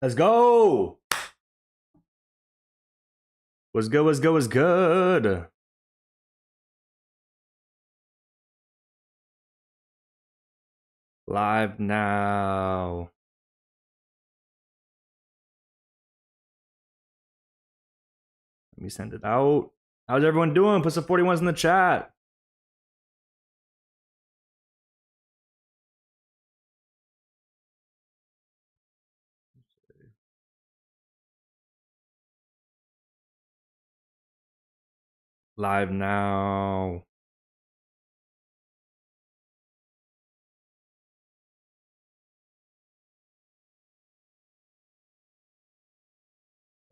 Let's go. What's good? What's good? What's good? Live now. Let me send it out. How's everyone doing? Put some 41s in the chat. Live now.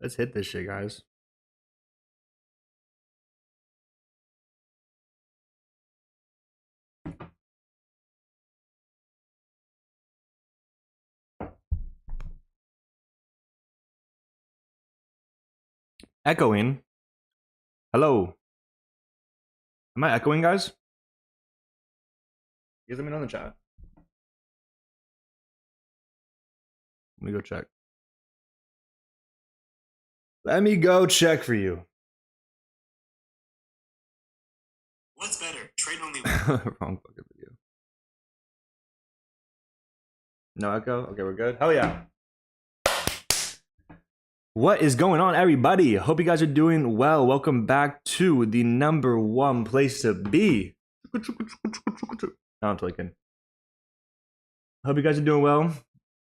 Let's hit this shit, guys. Echoing. Hello. Am I echoing, guys? You guys let me know in the chat. Let me go check. Let me go check for you. What's better? Trade only. Wrong fucking video. No echo? Okay, we're good. Hell yeah. What is going on, everybody? Hope you guys are doing well. Welcome back to the #1 place to be. No, I'm taking. Hope you guys are doing well.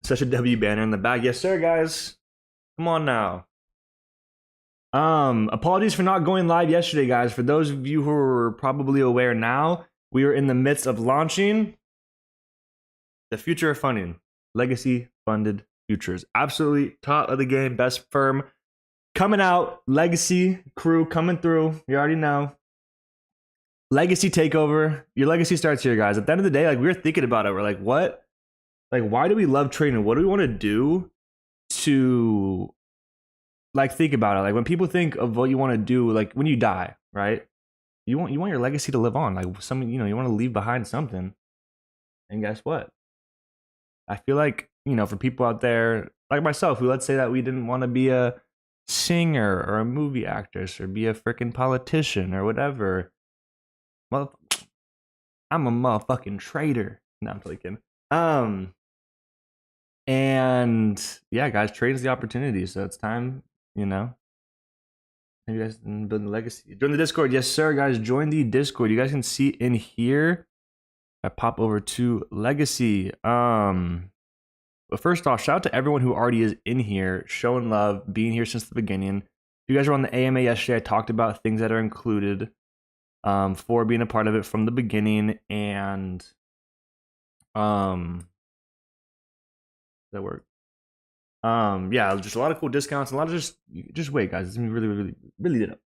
Such a W banner in the back. Yes, sir, guys. Come on now. Apologies for not going live yesterday, guys. For those of you who are probably aware now, we are in the midst of launching the future of funding. Legacy funded futures. Absolutely top of the game, best firm coming out. Legacy crew coming through. You already know. Legacy takeover. Your legacy starts here, guys. At the end of the day, like, we were thinking about it. We're like, what? Like, why do we love trading? What do we want to do to, like, think about it? Like, when people think of what you want to do, like, when you die, right? You want your legacy to live on. Like, something, you know, you want to leave behind something. And guess what? I feel like, you know, for people out there like myself, who, let's say that we didn't want to be a singer or a movie actress or be a freaking politician or whatever. Well, I'm a motherfucking trader. No, I'm joking. And yeah, guys, trade is the opportunity. So it's time, you know. Maybe you guys can build a legacy. Join the Discord. Yes, sir, guys. Join the Discord. You guys can see in here. I pop over to Legacy. But first off, shout out to everyone who already is in here, showing love, being here since the beginning. If you guys were on the AMA yesterday, I talked about things that are included for being a part of it from the beginning. And that worked. Yeah, just a lot of cool discounts, a lot of just wait, guys. It's gonna be really dope.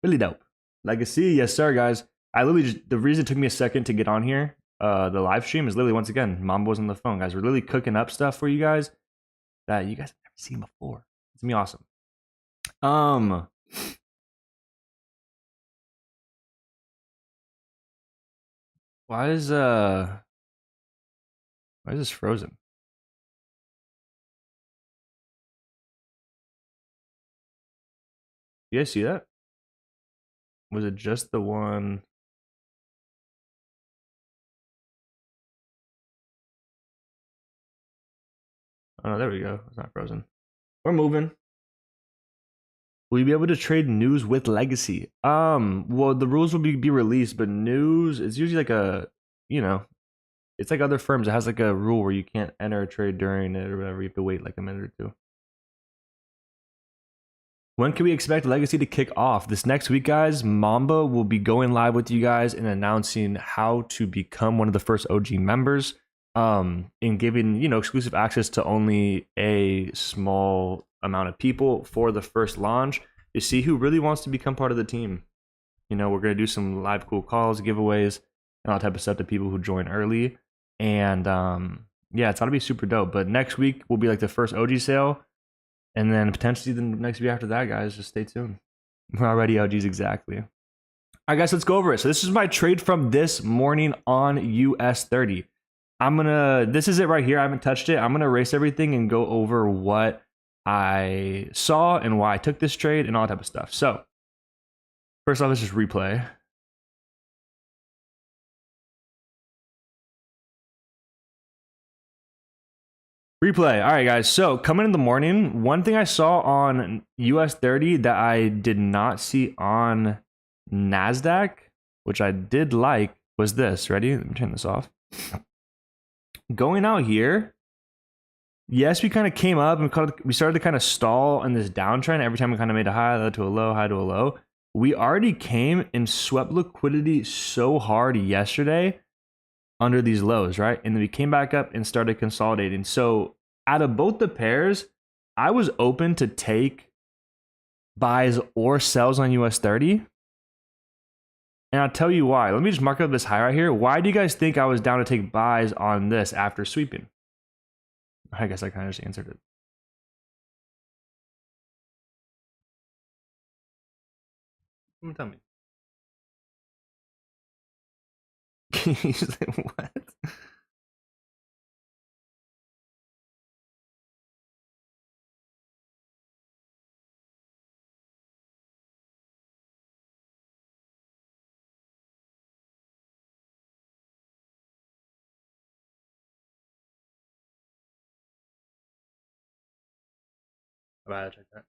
Really dope. Legacy, yes, sir, guys. I literally just, the reason it took me a second to get on here, the live stream, is literally, once again, Mamba was on the phone, guys. We're literally cooking up stuff for you guys that you guys have never seen before. It's gonna be awesome. Why is this frozen? You guys see that? Was it just the one? Oh, no, there we go. It's not frozen. We're moving. Will you be able to trade news with Legacy? Well, the rules will be released, but news is usually like a, you know, it's like other firms. It has like a rule where you can't enter a trade during it or whatever. You have to wait like a minute or two. When can we expect Legacy to kick off? This next week, guys. Mamba will be going live with you guys and announcing how to become one of the first OG members, and giving, you know, exclusive access to only a small amount of people for the first launch to see who really wants to become part of the team. You know, we're going to do some live cool calls, giveaways, and all type of stuff to people who join early. And yeah, it's got to be super dope. But next week will be like the first OG sale. And then potentially the next week after that, guys, just stay tuned. We're already OGs, exactly. All right, guys, let's go over it. So this is my trade from this morning on US30. this is it right here. I haven't touched it. I'm gonna erase everything and go over what I saw and why I took this trade and all that type of stuff. So first off, let's just replay. Replay. All right, guys. So coming in the morning, one thing I saw on US30 that I did not see on Nasdaq, which I did like, was this. Ready? Let me turn this off. Going out here, yes, we kind of came up and we started to kind of stall in this downtrend. Every time we kind of made a high, led to a low, high to a low. We already came and swept liquidity so hard yesterday under these lows, right? And then we came back up and started consolidating. So out of both the pairs, I was open to take buys or sells on US30. And I'll tell you why. Let me just mark up this high right here. Why do you guys think I was down to take buys on this after sweeping? I guess I kind of just answered it. Tell me. What? Check that.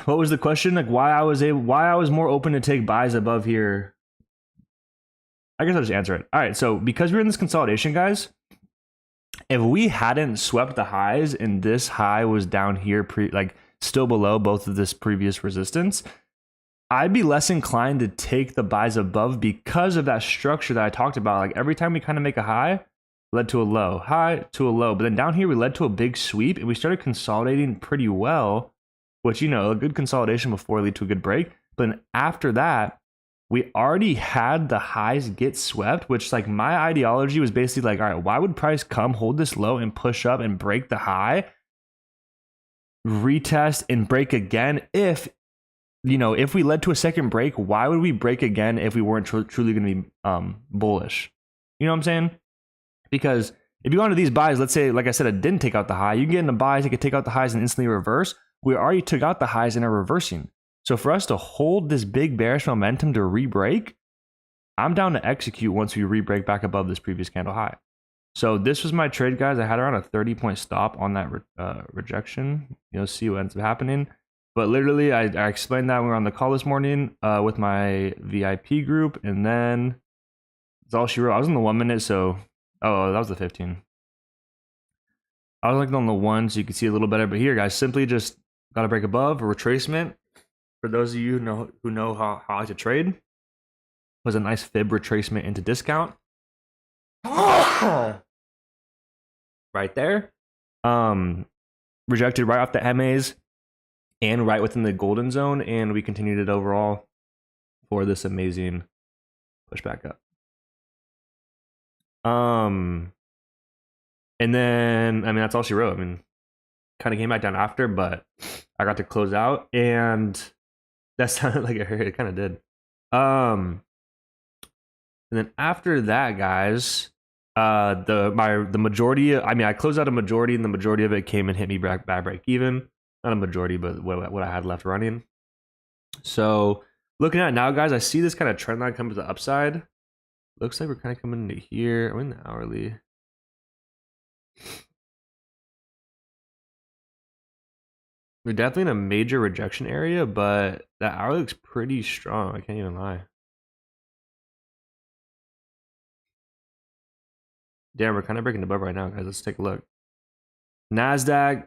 What was the question? Like why I was more open to take buys above here. I guess I'll just answer it. All right, so because we're in this consolidation, guys, if we hadn't swept the highs and this high was down here, still below both of this previous resistance, I'd be less inclined to take the buys above because of that structure that I talked about. Like every time we kind of make a high, led to a low, high to a low. But then down here, we led to a big sweep and we started consolidating pretty well, which, you know, a good consolidation before lead to a good break. But then after that, we already had the highs get swept, which like my ideology was basically like, all right, why would price come, hold this low and push up and break the high, retest and break again? If, you know, if we led to a second break, why would we break again if we weren't truly going to be bullish? You know what I'm saying? Because if you go into these buys, let's say, like I said, it didn't take out the high, you can get into buys, you can take out the highs and instantly reverse. We already took out the highs and are reversing. So for us to hold this big bearish momentum to re-break, I'm down to execute once we re-break back above this previous candle high. So this was my trade, guys. I had around a 30-point stop on that rejection. You'll see what ends up happening. But literally, I explained that when we were on the call this morning with my VIP group. And then that's all she wrote. I was in the 1 minute, so... Oh, that was the 15. I was like on the 1 so you can see a little better. But here, guys, simply just got to break above a retracement. For those of you who know how I like to trade, was a nice fib retracement into discount. Right there. Rejected right off the MAs and right within the golden zone. And we continued it overall for this amazing push back up. And then, I mean, that's all she wrote. I mean, kind of came back down after, but I got to close out, and that sounded like it hurt. It kind of did. And then after that, guys, the majority, I mean, I closed out a majority, and the majority of it came and hit me back break even. Not a majority, but what I had left running. So looking at it now, guys, I see this kind of trend line come to the upside. Looks like we're kind of coming into here. I'm in the hourly. We're definitely in a major rejection area, but that hourly looks pretty strong. I can't even lie. Damn, we're kind of breaking above right now, guys. Let's take a look. Nasdaq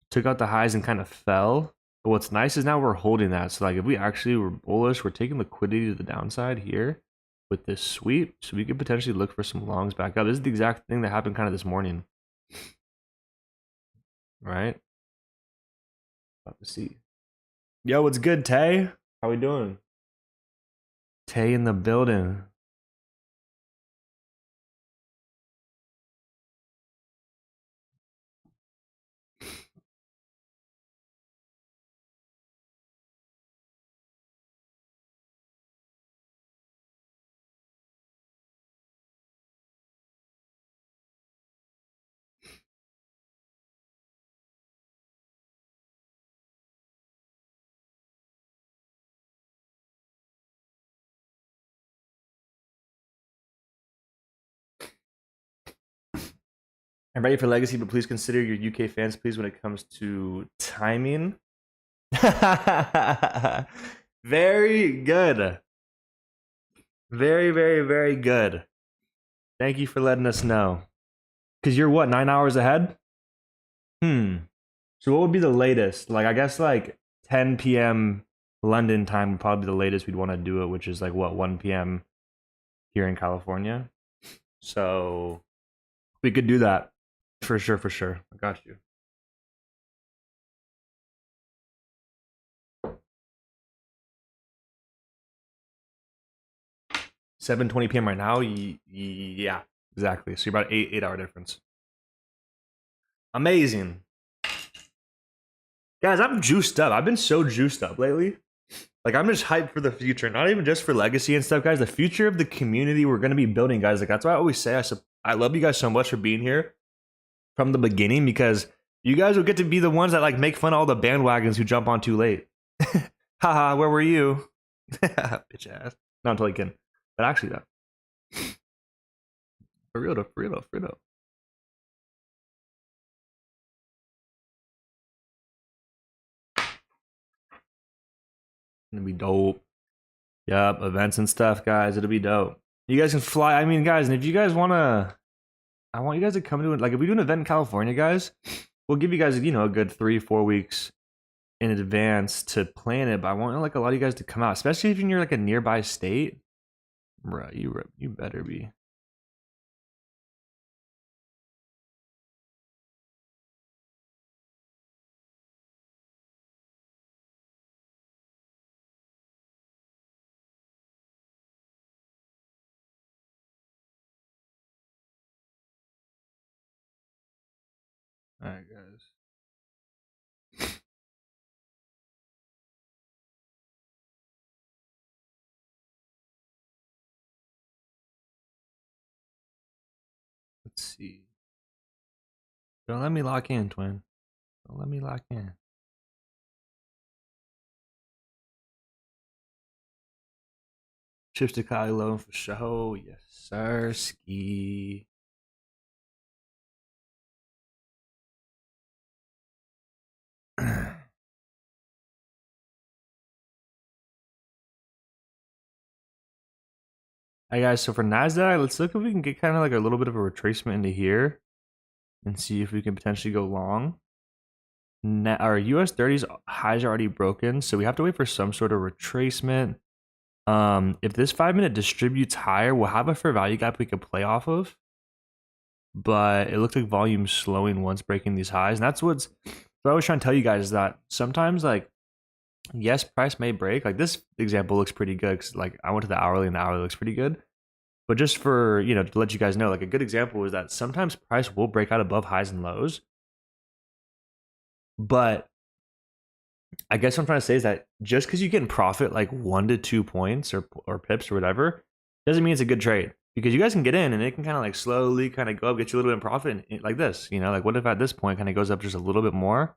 took out the highs and kind of fell. But what's nice is now we're holding that. So like if we actually were bullish, we're taking liquidity to the downside here with this sweep. So we could potentially look for some longs back up. This is the exact thing that happened kind of this morning. Right? About to see. Yo, what's good, Tay? How we doing? Tay in the building. I'm ready for legacy, but please consider your UK fans, please, when it comes to timing. Very good. Very, very, very good. Thank you for letting us know. Because you're what, 9 hours ahead? So what would be the latest? Like, I guess like 10 p.m. London time would probably be the latest we'd want to do it, which is like what, 1 p.m. here in California. So we could do that for sure, for sure. I got you. 7:20 p.m. right now. Yeah, exactly. So you're about 8 hour difference. Amazing. Guys, I'm juiced up. I've been so juiced up lately. Like, I'm just hyped for the future. Not even just for legacy and stuff, guys. The future of the community we're going to be building, guys. Like, that's why I always say I love you guys so much for being here from the beginning, because you guys will get to be the ones that like make fun of all the bandwagons who jump on too late. Haha, where were you? Bitch ass. No, I'm totally kidding. But actually, though. For real though, for real though, for real though. It'll be dope. Yup, events and stuff, guys. It'll be dope. You guys can fly. I mean, guys, and if you guys wanna, I want you guys to come to it. Like, if we do an event in California, guys, we'll give you guys, you know, a good 3-4 weeks in advance to plan it. But I want like a lot of you guys to come out, especially if you're like a nearby state. Bruh, you better be. All right, guys. Let's see. Don't let me lock in, twin. Don't let me lock in. Chips to Kali low for show. Yes, sir. Ski. Hey guys, so for Nasdaq, let's look if we can get kind of like a little bit of a retracement into here and see if we can potentially go long. Our US30's highs are already broken, so we have to wait for some sort of retracement. If this 5-minute distributes higher, we'll have a fair value gap we could play off of. But it looks like volume's slowing once breaking these highs, and that's what I was trying to tell you guys, is that sometimes, like, yes, price may break. Like, this example looks pretty good because, like, I went to the hourly and the hourly looks pretty good. But just for, you know, to let you guys know, like, a good example is that sometimes price will break out above highs and lows. But I guess what I'm trying to say is that just because you get in profit like 1 to 2 points or pips or whatever, doesn't mean it's a good trade. Because you guys can get in and it can kind of like slowly kind of go up, get you a little bit in profit, and like this, you know, like what if at this point kind of goes up just a little bit more,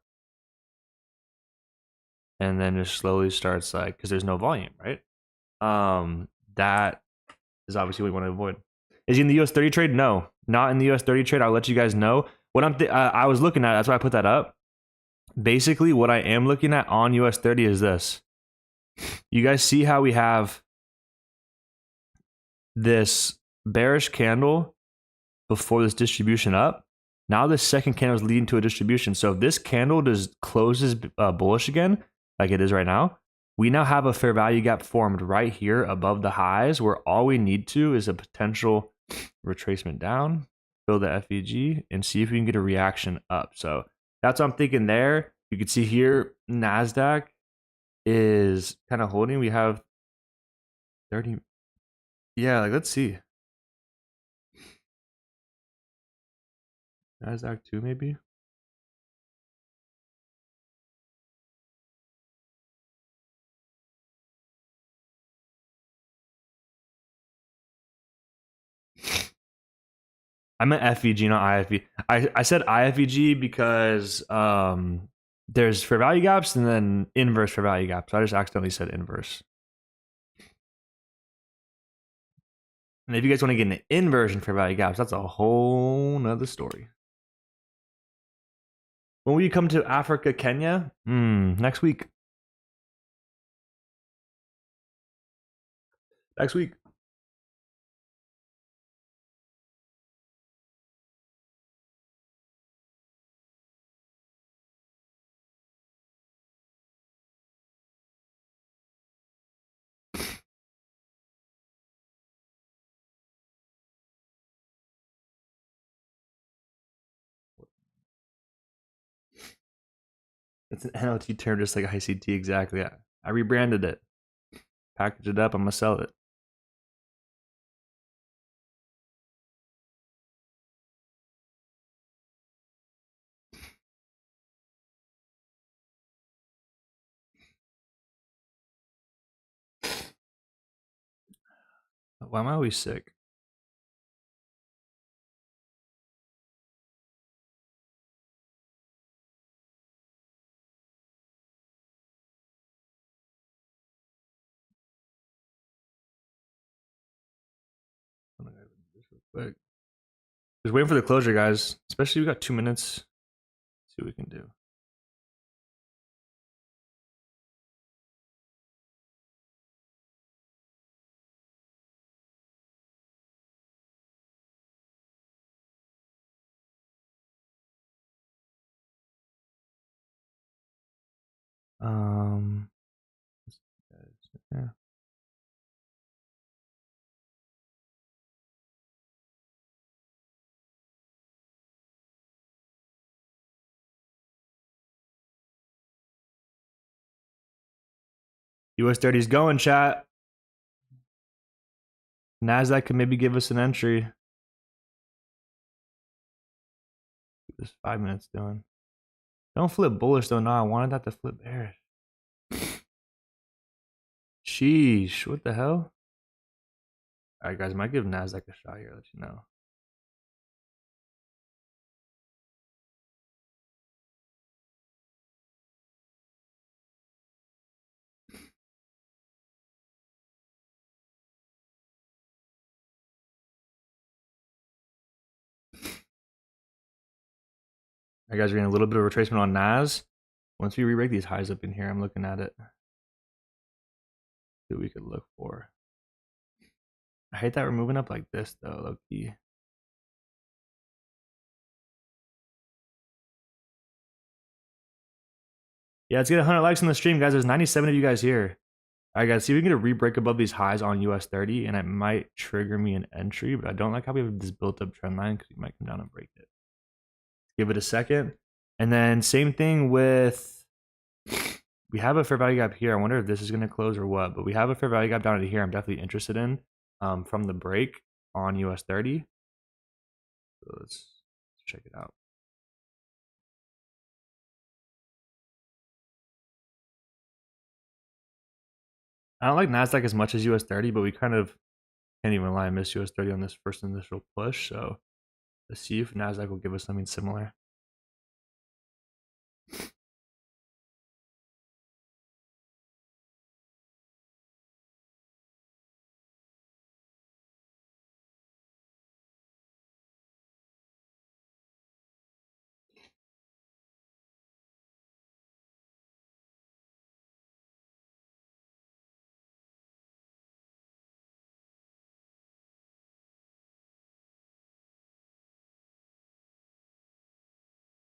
and then just slowly starts like, because there's no volume, right? That is obviously what we want to avoid. Is he in the US30 trade? No, not in the US30 trade. I'll let you guys know. What I was looking at, that's why I put that up. Basically, what I am looking at on US30 is this. You guys see how we have this bearish candle before this distribution up? Now this second candle is leading to a distribution. So if this candle closes bullish again, like it is right now, we now have a fair value gap formed right here above the highs, where all we need to is a potential retracement down, fill the FEG, and see if we can get a reaction up. So that's what I'm thinking there. You can see here, Nasdaq is kind of holding. We have 30. Yeah, like let's see. Nasdaq 2 maybe. I meant FEG, not IFV. I said IFEG because there's fair value gaps and then inverse fair value gaps. I just accidentally said inverse. And if you guys want to get an inversion fair value gaps, that's a whole nother story. When will you come to Africa, Kenya? Next week. Next week. It's an NLT term, just like ICT. Exactly. I rebranded it, packaged it up. I'm gonna sell it. Why am I always sick? Quick. Just waiting for the closure, guys. Especially we got 2 minutes. Let's see what we can do. Yeah. US30 is going, chat. Nasdaq could maybe give us an entry. This 5 minutes doing. Don't flip bullish though. No, I wanted that to flip bearish. Sheesh, what the hell? All right, guys, might give Nasdaq a shot here. Let you know. All right, guys, we're getting a little bit of retracement on Nas. Once we re-break these highs up in here, I'm looking at it. See what we could look for. I hate that we're moving up like this though, low key. Yeah, let's get 100 likes on the stream, guys. There's 97 of you guys here. All right, guys, see if we can get a re-break above these highs on US30, and it might trigger me an entry, but I don't like how we have this built-up trend line because we might come down and break it. Give it a second. And then same thing with, we have a fair value gap here. I wonder if this is going to close or what, but we have a fair value gap down to here I'm definitely interested in from the break on US30. So let's check it out. I don't like Nasdaq as much as US30, but we kind of can't even lie, miss US30 on this first initial push. So let's see if Nasdaq will give us something similar.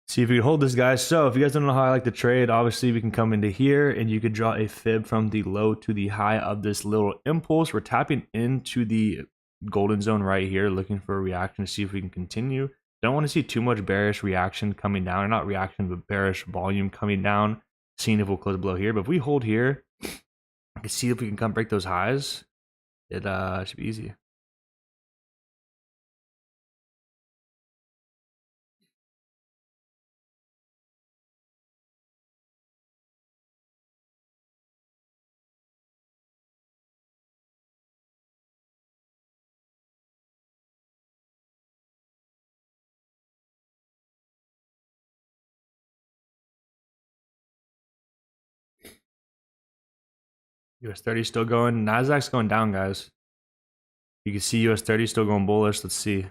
See if we can hold this, guys. So if you guys don't know how I like to trade, obviously we can come into here and you could draw a fib from the low to the high of this little impulse. We're tapping into the golden zone right here, looking for a reaction to see if we can continue. Don't want to see too much bearish reaction coming down, or not reaction, but bearish volume coming down, seeing if we'll close below here. But if we hold here, I can see if we can come break those highs. It should be easy. US30 still going. Nasdaq's going down, guys. You can see US30 still going bullish. Let's see.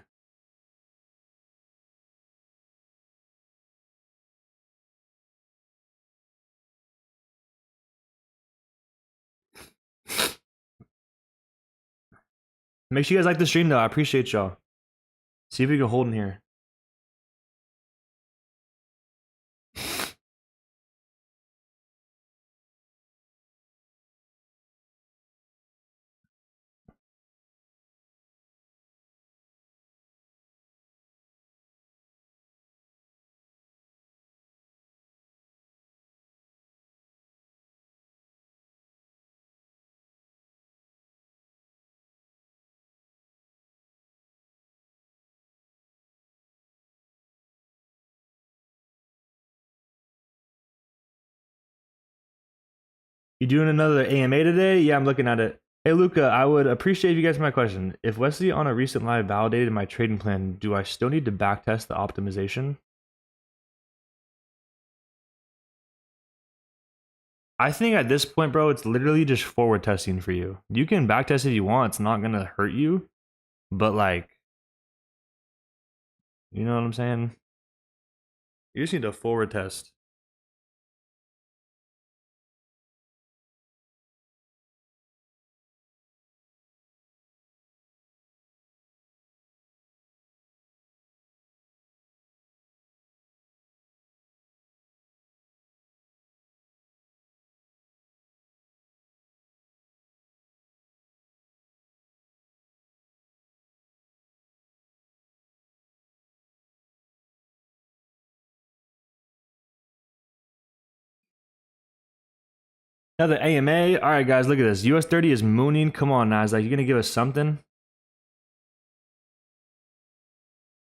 Make sure you guys like the stream though. I appreciate y'all. See if we can hold in here. You doing another AMA today? Yeah, I'm looking at it. Hey, Luca, I would appreciate if you guys my question. If Wesley on a recent live validated my trading plan, do I still need to backtest the optimization? I think at this point, bro, it's literally just forward testing for you. You can backtest if you want. It's not going to hurt you. But, like, you know what I'm saying? You just need to forward test. Another AMA. All right, guys, look at this. US30 is mooning. Come on, Nasdaq. You going to give us something?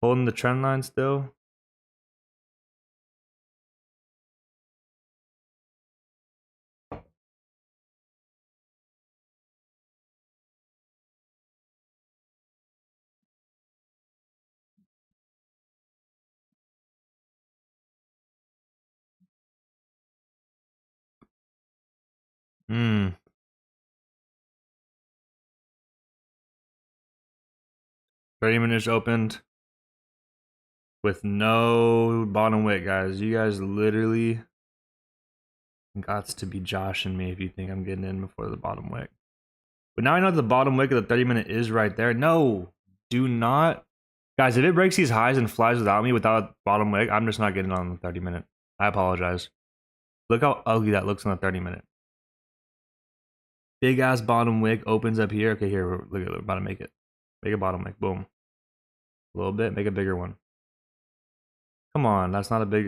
Holding the trend line still. Hmm. 30 minutes opened with no bottom wick, guys. You guys literally got to be joshing me if you think I'm getting in before the bottom wick. But now I know the bottom wick of the 30-minute is right there. No, do not. Guys, if it breaks these highs and flies without me, without bottom wick, I'm just not getting on the 30-minute. I apologize. Look how ugly that looks on the 30-minute. Big ass bottom wick opens up here. Okay, here, look at it. We're about to make it. Make a bottom wick. Boom. A little bit. Make a bigger one. Come on, that's not a big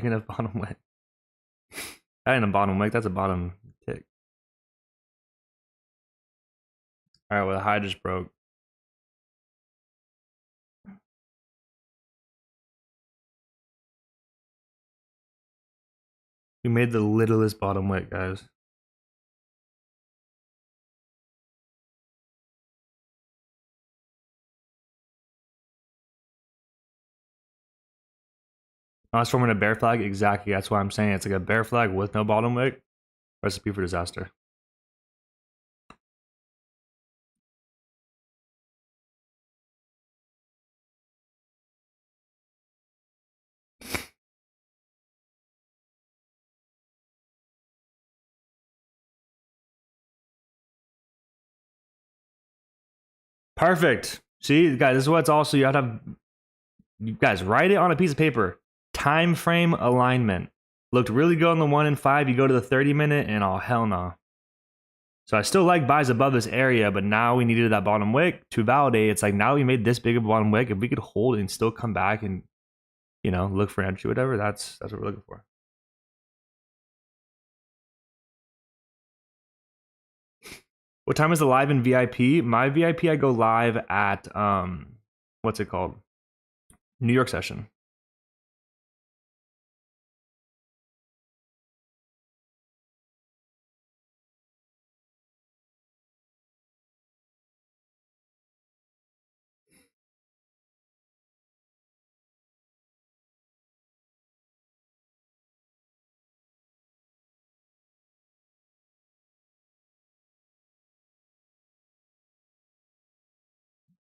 enough bottom wick. That ain't a bottom wick, that's a bottom tick. Alright, well the high just broke. We made the littlest bottom wick, guys. I was forming a bear flag. Exactly. That's why I'm saying it's like a bear flag with no bottom wick. Recipe for disaster. Perfect. See, guys, this is what's also you have to have. You guys write it on a piece of paper. Time frame alignment. Looked really good on the 1 and 5. You go to the 30-minute and oh hell no. So I still like buys above this area, but now we needed that bottom wick to validate. It's like now we made this big of a bottom wick. If we could hold and still come back and, you know, look for entry, whatever, that's what we're looking for. What time is the live in VIP? My VIP, I go live at what's it called? New York session.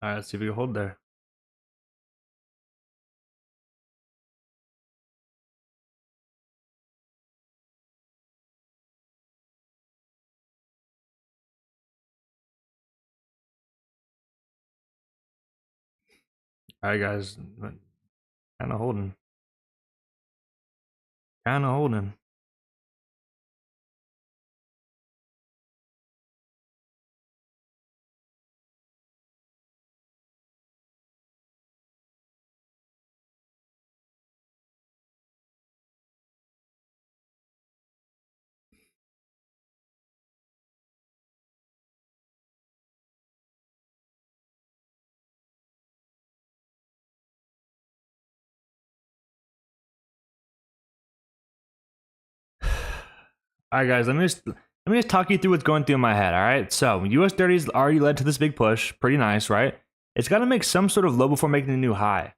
All right, let's see if we can hold there. All right, guys, kind of holding. Kind of holding. All right, guys, let me just talk you through what's going through my head. All right, so US30's already led to this big push, pretty nice, right? It's got to make some sort of low before making a new high.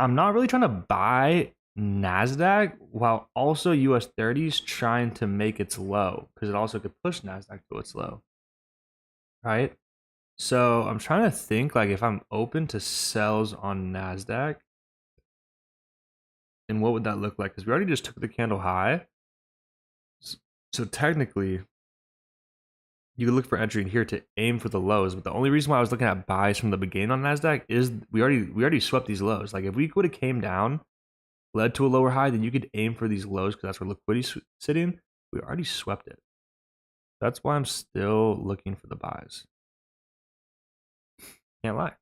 I'm not really trying to buy Nasdaq while also US30's trying to make its low because it also could push Nasdaq to its low, right? So I'm trying to think like if I'm open to sells on Nasdaq, and what would that look like? Because we already just took the candle high. So technically, you could look for entry in here to aim for the lows. But the only reason why I was looking at buys from the beginning on Nasdaq is we already swept these lows. Like if we would have came down, led to a lower high, then you could aim for these lows because that's where liquidity's sitting. We already swept it. That's why I'm still looking for the buys. Can't lie.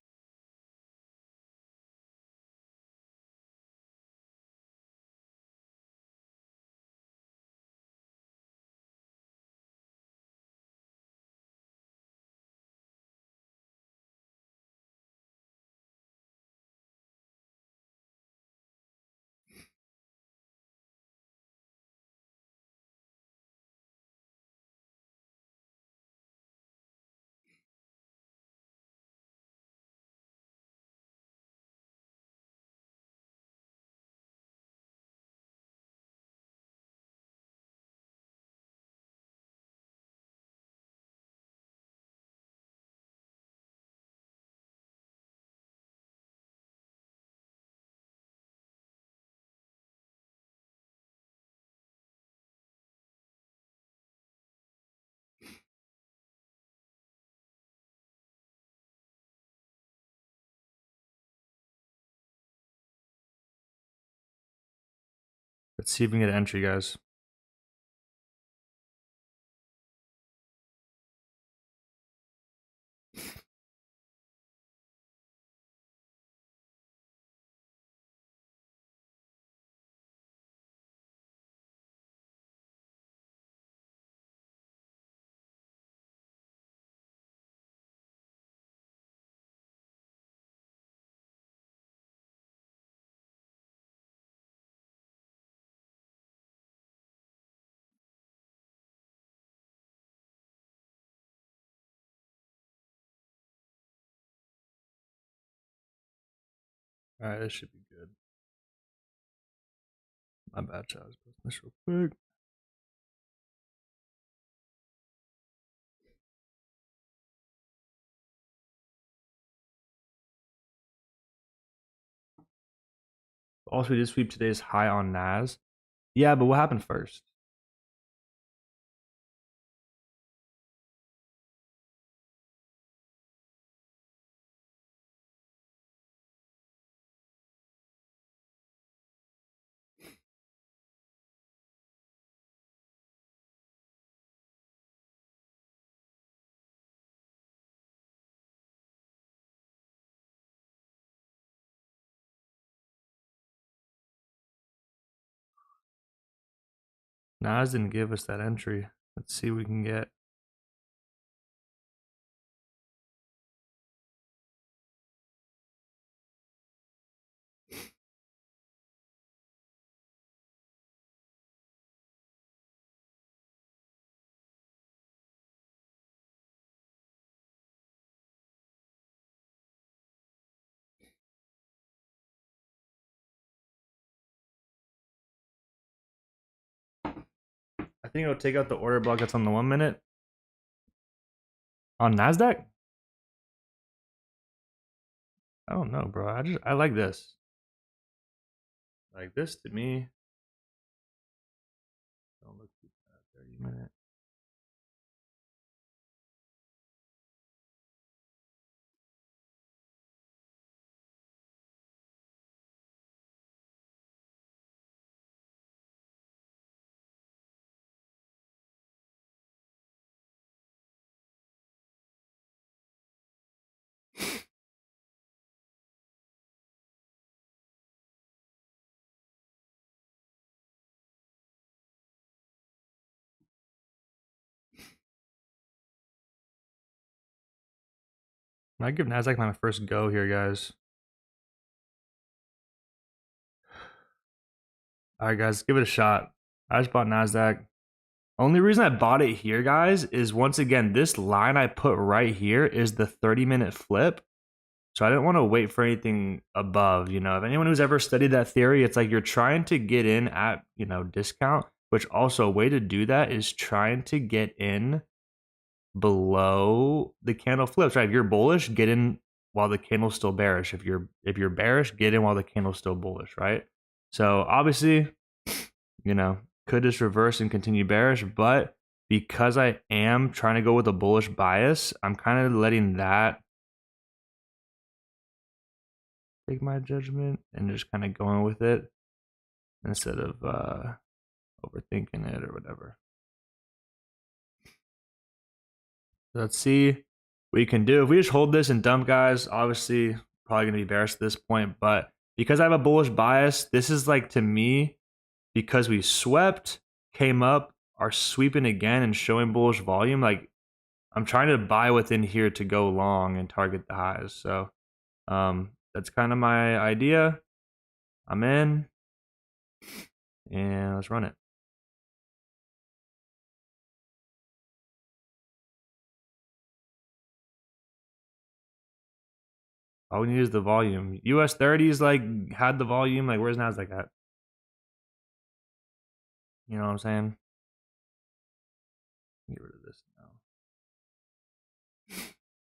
Let's see if we can get an entry, guys. All right, this should be good. My bad, child. I was posting this real quick. Also, we did sweep today's high on Nas. Yeah, but what happened first? Nas didn't give us that entry. Let's see what we can get. I think it'll take out the order block that's on the 1 minute. On Nasdaq? I don't know, bro. I like this. Like this to me. Don't look too bad. 30-minute. Might give Nasdaq my first go here, guys. All right, guys, give it a shot. I just bought Nasdaq. Only reason I bought it here, guys, is once again, this line I put right here is the 30-minute flip. So I didn't want to wait for anything above, you know. If anyone who's ever studied that theory, it's like you're trying to get in at, you know, discount, which also a way to do that is trying to get in below the candle flips, right? If you're bullish, get in while the candle's still bearish. If you're bearish, get in while the candle's still bullish, right? So obviously, you know, could just reverse and continue bearish, but because I am trying to go with a bullish bias, I'm kind of letting that take my judgment and just kind of going with it instead of overthinking it or whatever. Let's see what you can do. If we just hold this and dump, guys, obviously probably going to be bearish at this point, but because I have a bullish bias, this is like, to me, because we swept, came up, are sweeping again and showing bullish volume, like I'm trying to buy within here to go long and target the highs. So that's kind of my idea. I'm in, and let's run it. All we need is the volume. US30 is like had the volume. Like, where's Nasdaq at? You know what I'm saying? Get rid of this now.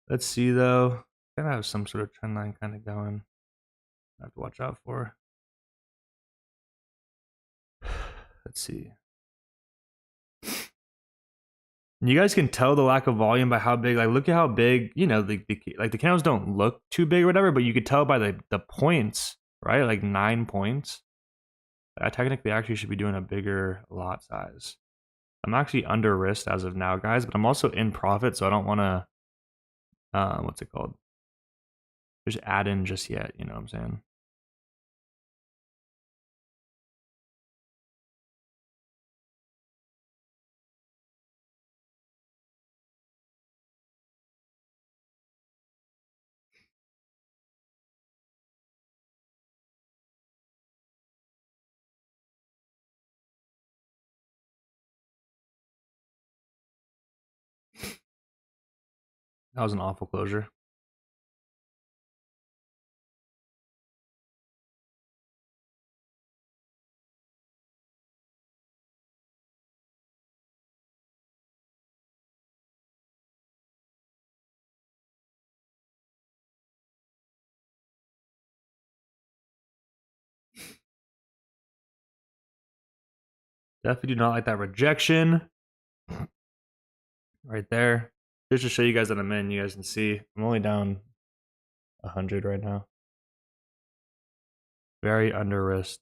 Let's see though. Gotta have some sort of trend line kind of going. I have to watch out for. Let's see. You guys can tell the lack of volume by how big. Like, look at how big. You know, the candles don't look too big or whatever, but you could tell by the points, right? Like 9 points. I technically actually should be doing a bigger lot size. I'm actually under risk as of now, guys, but I'm also in profit, so I don't want to, what's it called? Just add in just yet, you know what I'm saying? That was an awful closure. Definitely do not like that rejection. Right there. Just to show you guys that I'm in, you guys can see I'm only down 100 right now. Very under risk.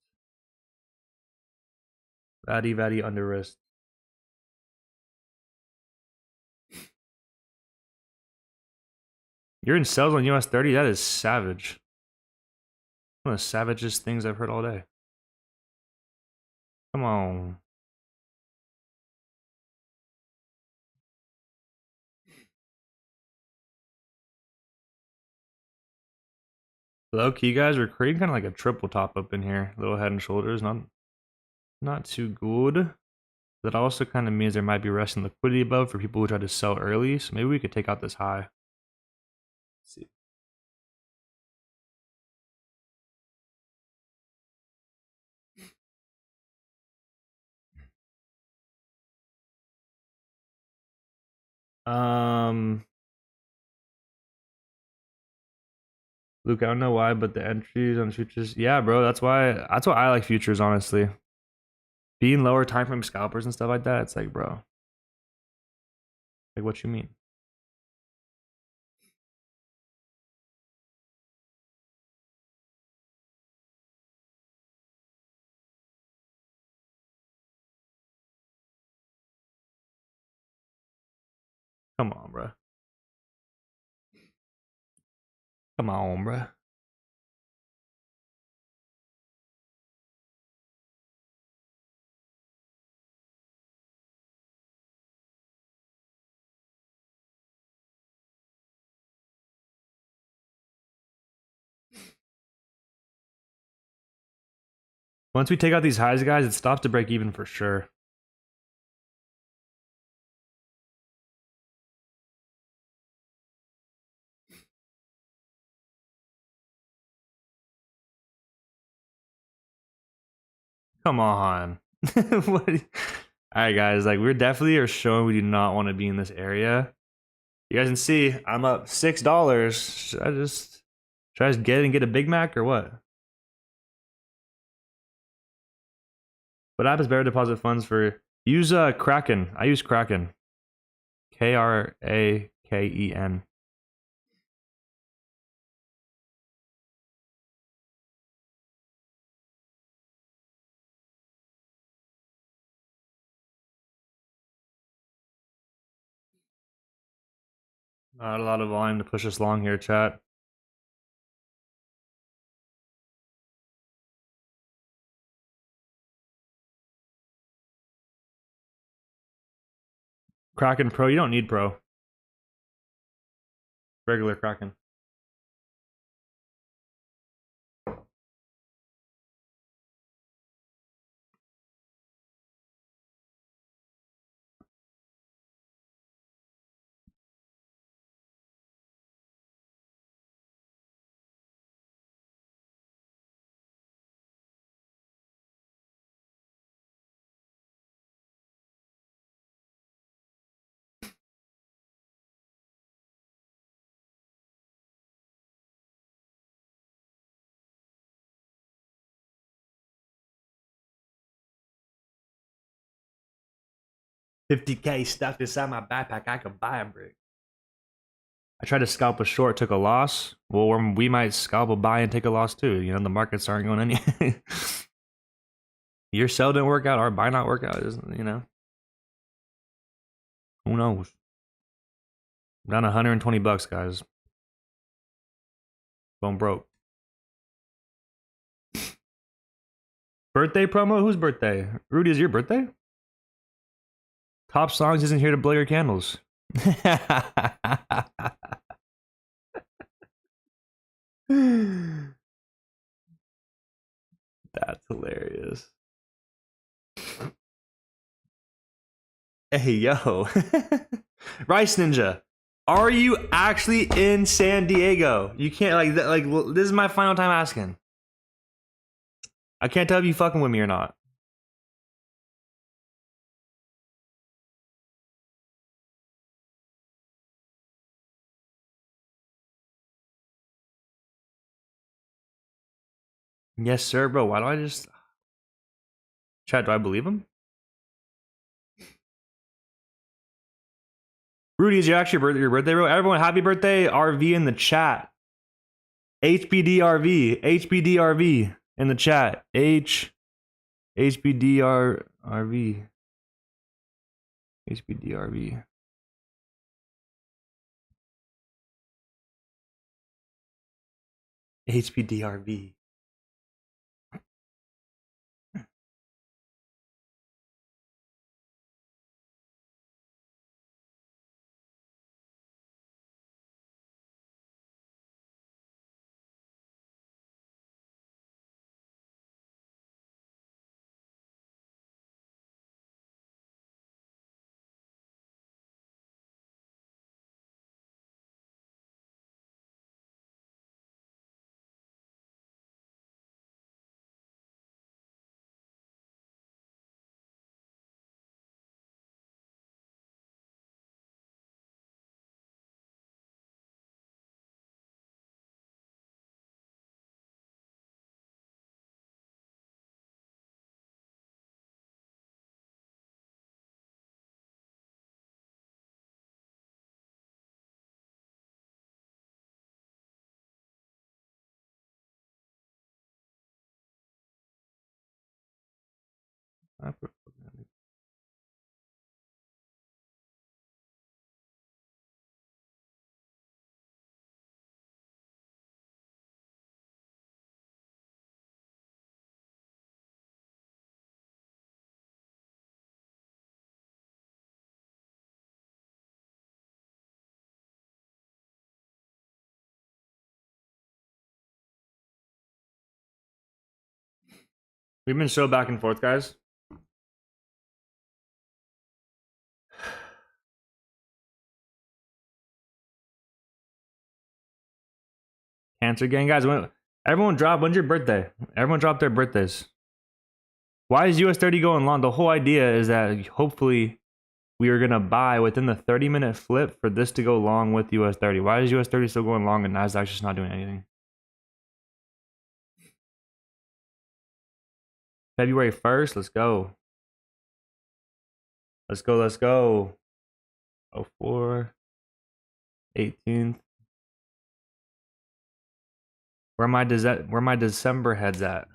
Very under risk. You're in sales on US30? That is savage. One of the savagest things I've heard all day. Come on. Low key, guys, we're creating kind of like a triple top up in here. Little head and shoulders, not too good. That also kind of means there might be resting liquidity above for people who try to sell early. So maybe we could take out this high. Let's see. Luke, I don't know why, but the entries on futures, yeah, bro, that's why I like futures, honestly. Being lower time frame scalpers and stuff like that, it's like, bro, like, what you mean? Come on, bro. Come on, bro. Once we take out these highs, guys, it stops to break even for sure. Come on. What? All right, guys. Like, we're definitely are showing we do not want to be in this area. You guys can see I'm up $6. Should I just get a Big Mac or what? What app is better to deposit funds for? Use Kraken. I use Kraken. Kraken. Not a lot of volume to push us long here, chat. Kraken Pro, you don't need Pro. Regular Kraken. $50K stuffed inside my backpack. I could buy a brick. I tried to scalp a short, took a loss. Well, we might scalp a buy and take a loss too. You know, the markets aren't going any. Your sell didn't work out, our buy not work out. You know, who knows? I'm down 120 bucks, guys. Going broke. Birthday promo? Whose birthday? Rudy, is your birthday? Top Songs isn't here to blow your candles. That's hilarious. Hey, yo. Rice Ninja, are you actually in San Diego? You can't, like, this is my final time asking. I can't tell if you fucking with me or not. Yes, sir, bro. Why do I just... Chat, do I believe him? Rudy, is your actually your birthday, bro? Everyone, happy birthday, RV in the chat. HBDRV. HBDRV in the chat. HBDRV. HBDRV. HBDRV. We've been so back and forth, guys. Cancer gang, guys. Everyone dropped. When's your birthday? Everyone dropped their birthdays. Why is US30 going long? The whole idea is that hopefully we are gonna buy within the 30-minute flip for this to go long with US30. Why is US30 still going long and Nasdaq's just not doing anything? February 1st, let's go. Let's go, let's go. 04, 18th. Where my December heads at?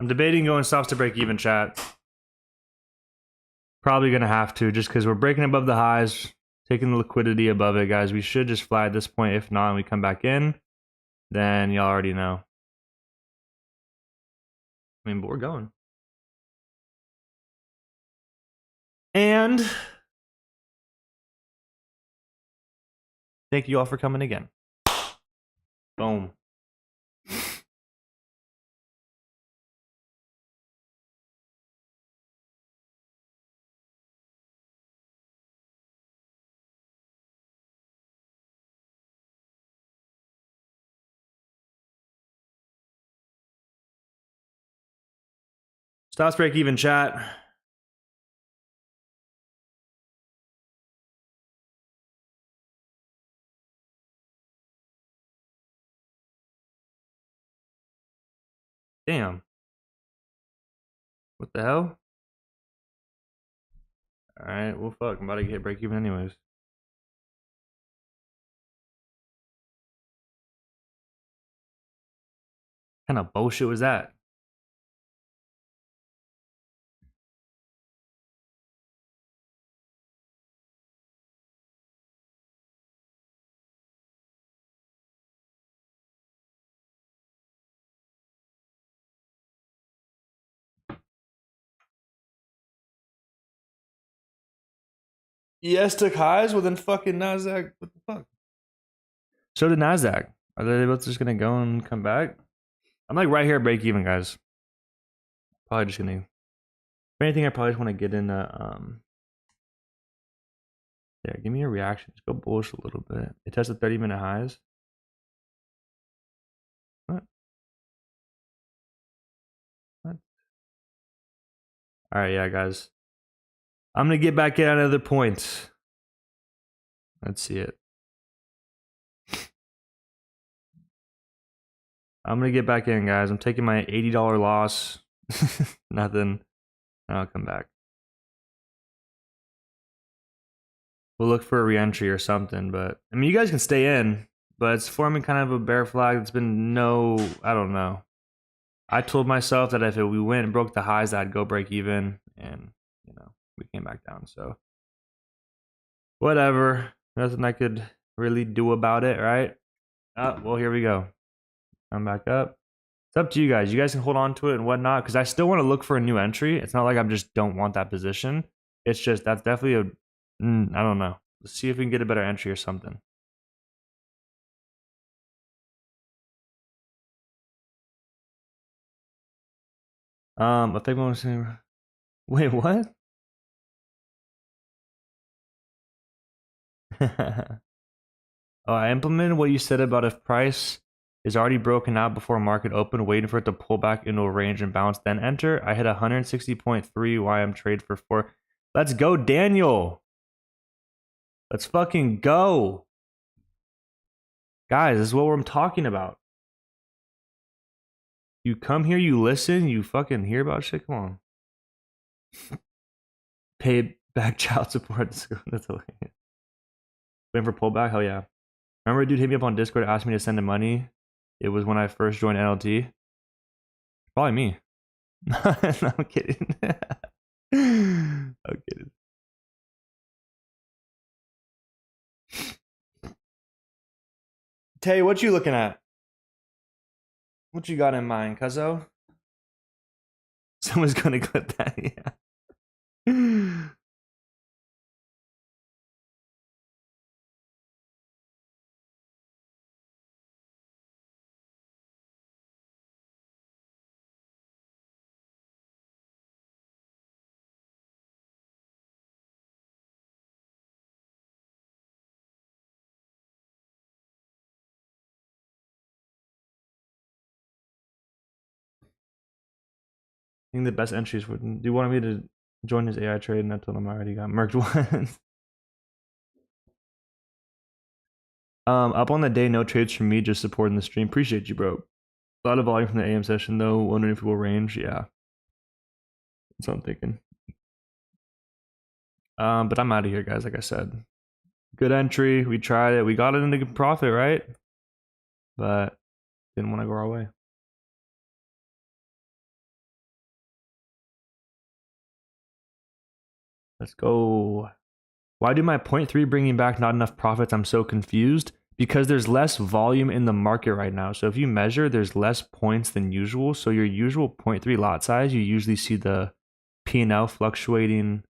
I'm debating going stops to break even, chat. Probably gonna have to, just because we're breaking above the highs, taking the liquidity above it, guys. We should just fly at this point. If not, and we come back in, then y'all already know. I mean, but we're going. And thank you all for coming again. Boom. Stops break even, chat. Damn. What the hell? Alright, well, fuck. I'm about to get break even anyways. What kind of bullshit was that? Yes, took highs. Well, then fucking Nasdaq. What the fuck? So did Nasdaq. Are they both just gonna go and come back? I'm like right here at break even, guys. Probably just gonna. If anything, I probably just want to get in yeah, give me a reaction. Just go bullish a little bit. It tested 30-minute highs. What? What? All right, yeah, guys. I'm gonna get back in at another point. Let's see it. I'm gonna get back in, guys. I'm taking my $80 loss. Nothing. I'll come back. We'll look for a re-entry or something, but I mean, you guys can stay in, but it's forming kind of a bear flag. It's been I don't know. I told myself that if we went and broke the highs, I'd go break even, and you know, we came back down. So whatever. Nothing I could really do about it, right? Well, here we go. Come back up. It's up to you guys. You guys can hold on to it and whatnot, because I still want to look for a new entry. It's not like I just don't want that position. It's just that's definitely I don't know. Let's see if we can get a better entry or something. I think I'm saying. Wait, what? Oh, I implemented what you said about if price is already broken out before market open, waiting for it to pull back into a range and bounce, then enter. I hit 160.3 while I'm trade for 4. Let's go, Daniel. Let's fucking go. Guys, this is what I'm talking about. You come here, you listen, you fucking hear about shit. Come on. Pay back child support. That's hilarious. Waiting for pullback? Hell yeah. Remember a dude hit me up on Discord, asked me to send him money. It was when I first joined NLT. Probably me. No, I'm kidding. I'm kidding. Tay, what you looking at? What you got in mind, cuzzo? Someone's gonna clip that, yeah. I think the best entries would. Do you want me to join his AI trade? And I told him I already got merked once. Up on the day, no trades from me, just supporting the stream. Appreciate you, bro. A lot of volume from the AM session, though. Wondering if it will range. Yeah, that's what I'm thinking. But I'm out of here, guys. Like I said, good entry. We tried it. We got it into good profit, right? But didn't want to go our way. Let's go. Why do my 0.3 bringing back not enough profits? I'm so confused. Because there's less volume in the market right now. So if you measure, there's less points than usual. So your usual 0.3 lot size, you usually see the P&L fluctuating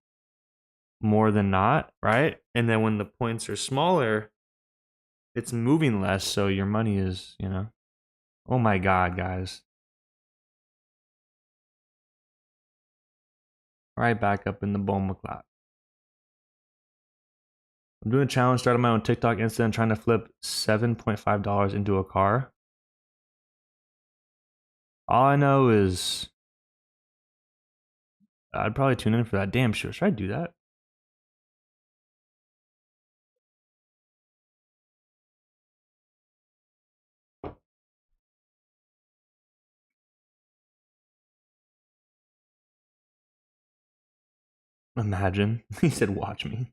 more than not, right? And then when the points are smaller, it's moving less. So your money is, you know. Oh my God, guys. Right back up in the bone McLeod. I'm doing a challenge, started my own TikTok incident, trying to flip $7.5 into a car. All I know is I'd probably tune in for that. Damn sure. Should I do that? Imagine. He said, watch me.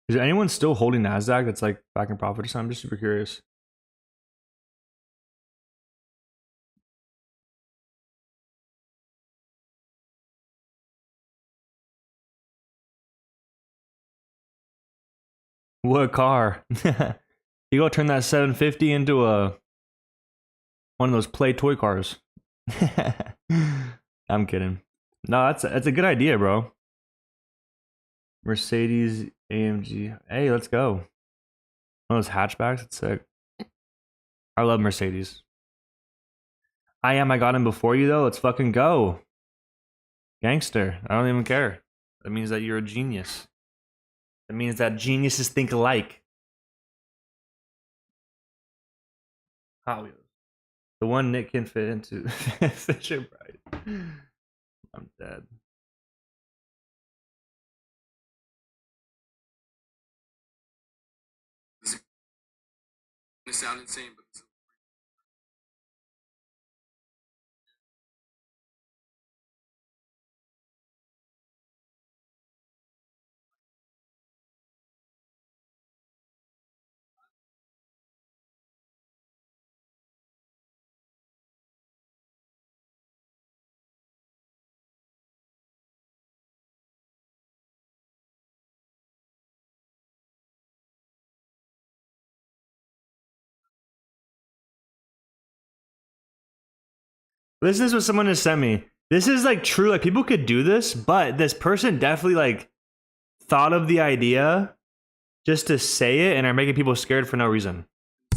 Is there anyone still holding Nasdaq that's like back in profit or something? I'm just super curious. What car? You go turn that 750 into one of those play toy cars. I'm kidding. No, that's a good idea, bro. Mercedes AMG. Hey, let's go. One of those hatchbacks. It's sick. I love Mercedes. I got him before you though. Let's fucking go. Gangster. I don't even care. That means that you're a genius. That means that geniuses think alike. Hot Wheels. The one Nick can fit into. Fisher Price. I'm dead. It sounds insane, but This is what someone has sent me. This is like true. Like people could do this, but this person definitely like thought of the idea just to say it and are making people scared for no reason.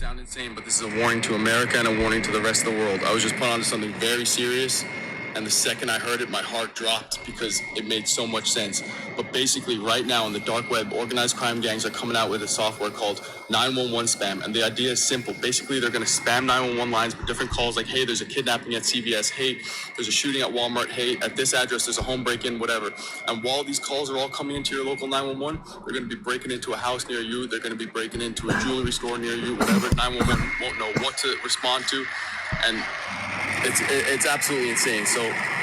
sound insane, but this is a warning to America and a warning to the rest of the world. I was just put onto something very serious, And the second I heard it, my heart dropped because it made so much sense. But basically, right now on the dark web, organized crime gangs are coming out with a software called 911 spam. And the idea is simple. Basically, they're going to spam 911 lines with different calls like, hey, there's a kidnapping at CVS. Hey, there's a shooting at Walmart. Hey, at this address, there's a home break-in, whatever. And while these calls are all coming into your local 911, they're going to be breaking into a house near you. They're going to be breaking into a jewelry store near you, whatever. 911 won't know what to respond to. And it's absolutely insane. So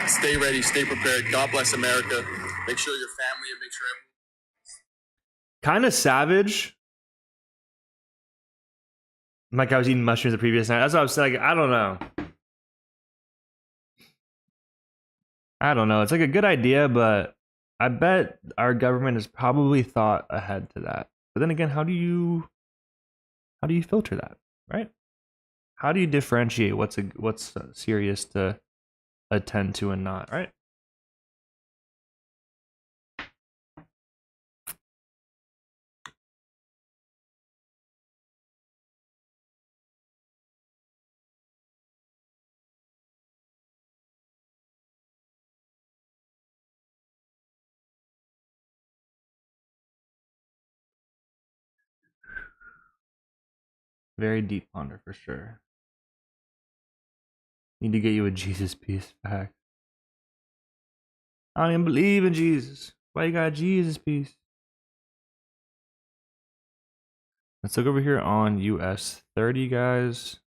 stay ready, stay prepared. God bless America. Make sure your family and make sure everyone. Kind of savage. Like I was eating mushrooms the previous night. That's what I was saying. I don't know. It's like a good idea, but I bet our government has probably thought ahead to that. But then again, how do you filter that, right? How do you differentiate what's serious to attend to and not, right? Very deep ponder for sure. Need to get you a Jesus piece back. I don't even believe in Jesus. Why you got a Jesus piece? Let's look over here on US30, guys.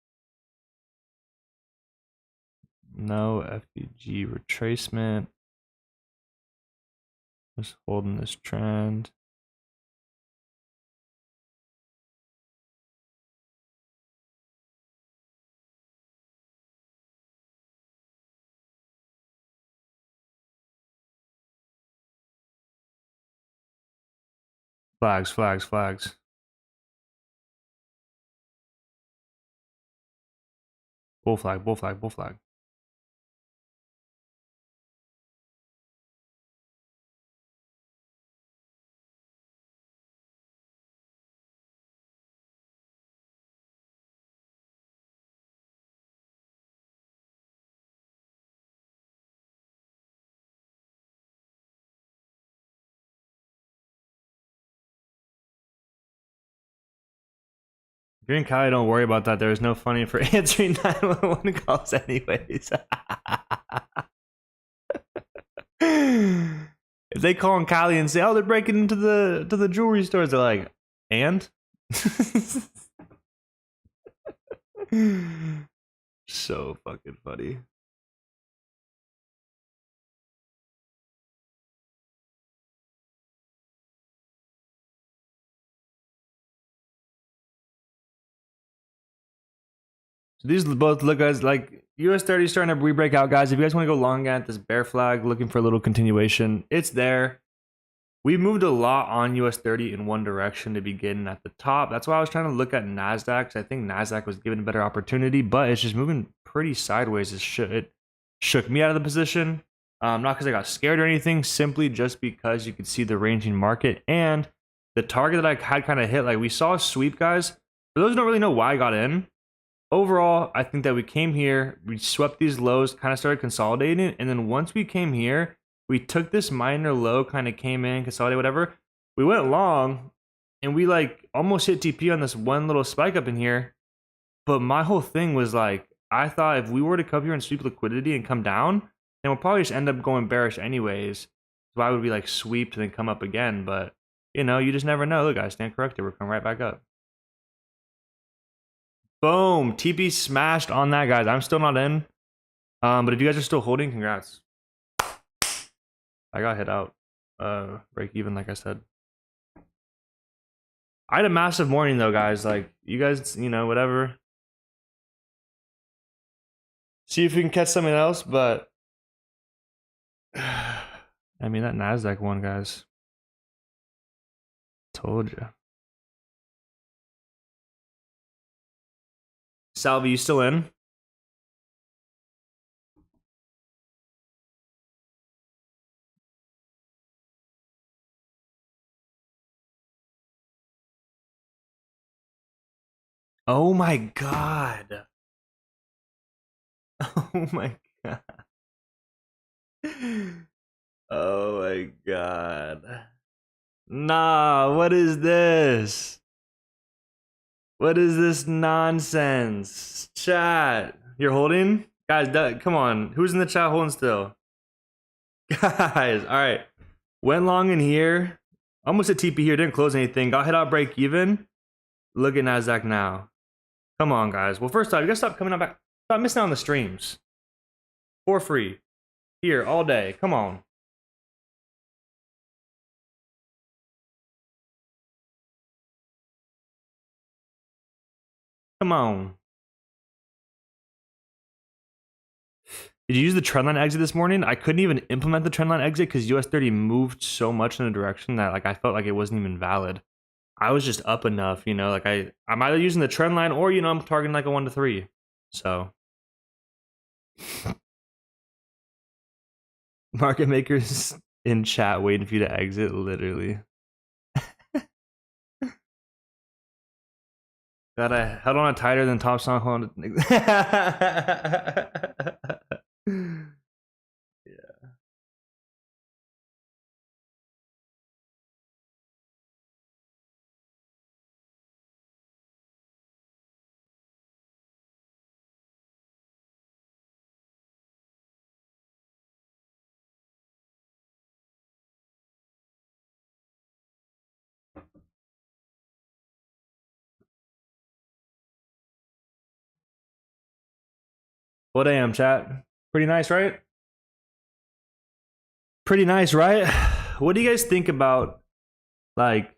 No FEG retracement. Just holding this trend. Flags, flags, flags. Bull flag, bull flag, bull flag. If you're in Cali, don't worry about that. There's no funding for answering 911 calls anyways. If they call in Cali and say, oh, they're breaking into the jewelry stores, they're like, and? So fucking funny. So these both look guys like US30 starting to re-break out, guys. If you guys want to go long at this bear flag, looking for a little continuation, it's there. We moved a lot on US30 in one direction to begin at the top. That's why I was trying to look at Nasdaq, because I think Nasdaq was given a better opportunity, but it's just moving pretty sideways. It shook me out of the position. Not because I got scared or anything, simply just because you could see the ranging market and the target that I had kind of hit. Like we saw a sweep, guys. For those who don't really know why I got in, overall, I think that we came here, we swept these lows, kind of started consolidating, and then once we came here, we took this minor low, kind of came in, consolidated, whatever. We went long, and we like almost hit TP on this one little spike up in here. But my whole thing was like, I thought if we were to come here and sweep liquidity and come down, then we'll probably just end up going bearish anyways. So I would be like sweep and then come up again. But, you know, you just never know. Look, guys, stand corrected. We're coming right back up. Boom. TP smashed on that, guys. I'm still not in. But if you guys are still holding, congrats. I got hit out. Break even, like I said. I had a massive morning, though, guys. Like, you guys, you know, whatever. See if we can catch something else, but... I mean, that Nasdaq one, guys. Told you. Salvi, you still in? Oh my god. Oh my god. Oh my god. Nah, what is this? What is this nonsense? Chat. You're holding? Guys, come on. Who's in the chat holding still? Guys, alright. Went long in here. Almost at TP here. Didn't close anything. Got hit out break even. Look at Nasdaq now. Come on, guys. Well, first off, you gotta stop coming out back. Stop missing out on the streams. For free. Here, all day. Come on. Come on. Did you use the trendline exit this morning? I couldn't even implement the trendline exit because US30 moved so much in a direction that like I felt like it wasn't even valid. I was just up enough, you know, like I'm either using the trend line or, you know, I'm targeting like a 1 to 3. So market makers in chat waiting for you to exit, literally. Gotta held on it tighter than top song. Hold on. Yeah. What AM chat? Pretty nice, right? Pretty nice, right? What do you guys think about like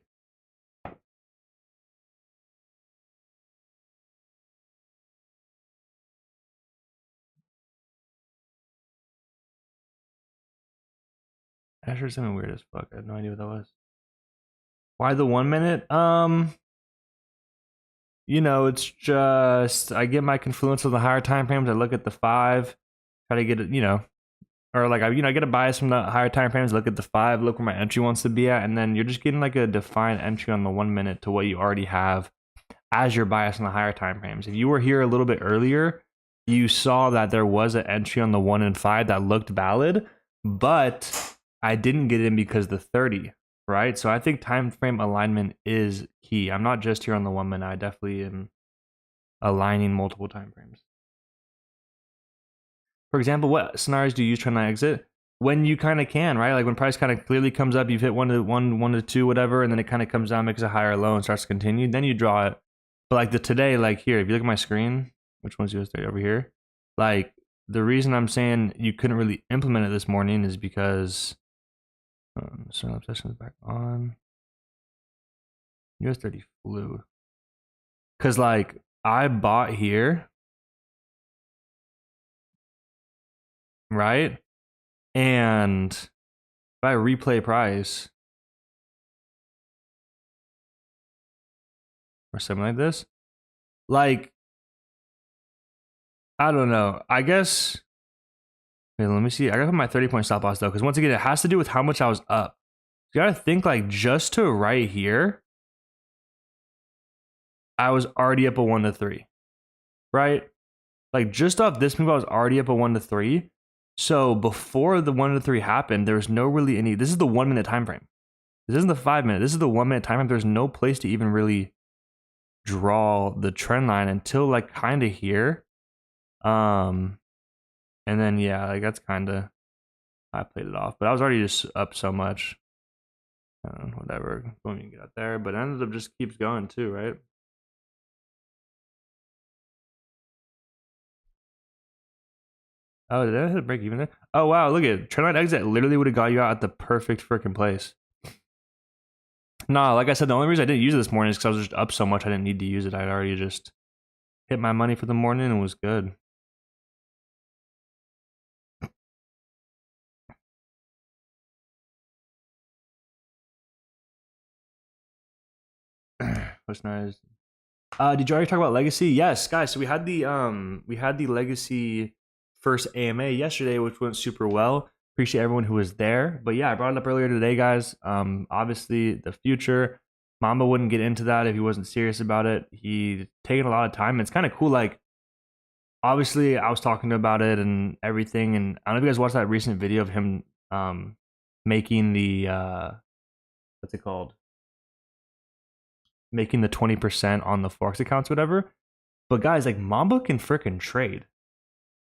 Asher's something weird as fuck. I had no idea what that was. Why the 1 minute? You know, it's just I get my confluence of the higher time frames. I look at the 5, try to get it, you know, or like I get a bias from the higher time frames. Look at the 5, look where my entry wants to be at, and then you're just getting like a defined entry on the 1 minute to what you already have as your bias on the higher time frames. If you were here a little bit earlier, you saw that there was an entry on the 1 and 5 that looked valid, but I didn't get in because the 30. Right, so I think time frame alignment is key. I'm not just here on the 1 minute. I definitely am aligning multiple time frames. For example, what scenarios do you use trendline exit? When you kind of can, right? Like when price kind of clearly comes up, you've hit 1 to 2, whatever, and then it kind of comes down, makes a higher low, and starts to continue. Then you draw it. But like today, like here, if you look at my screen, which one's US30 over here? Like the reason I'm saying you couldn't really implement it this morning is because. So obsession is back on. US30 flew. Cause like I bought here, right? And if I replay price or something like this, like I don't know. I guess. Wait, let me see. I gotta put my 30-point stop loss though, because once again, it has to do with how much I was up. You gotta think like just to right here, I was already up a 1 to 3, right? Like just off this move, I was already up a 1 to 3. So before the 1 to 3 happened, there was no really any. This is the 1 minute time frame. This isn't the 5 minute. This is the 1 minute time frame. There's no place to even really draw the trend line until like kind of here. And then, yeah, like that's kind of, I played it off. But I was already just up so much. Whatever. Don't even get up there. But it ended up just keeps going too, right? Oh, did I hit a break even there? Oh, wow. Look at it. Trendline exit literally would have got you out at the perfect freaking place. Nah, like I said, the only reason I didn't use it this morning is because I was just up so much I didn't need to use it. I'd already just hit my money for the morning and was good. What's nice? Did you already talk about legacy? Yes, guys. So we had the legacy first AMA yesterday, which went super well. Appreciate everyone who was there. But yeah, I brought it up earlier today, guys. Obviously the future. Mamba wouldn't get into that if he wasn't serious about it. He taken a lot of time. It's kind of cool. Like obviously I was talking about it and everything, and I don't know if you guys watched that recent video of him making the what's it called? Making the 20% on the Forex accounts, whatever. But guys, like Mamba can freaking trade.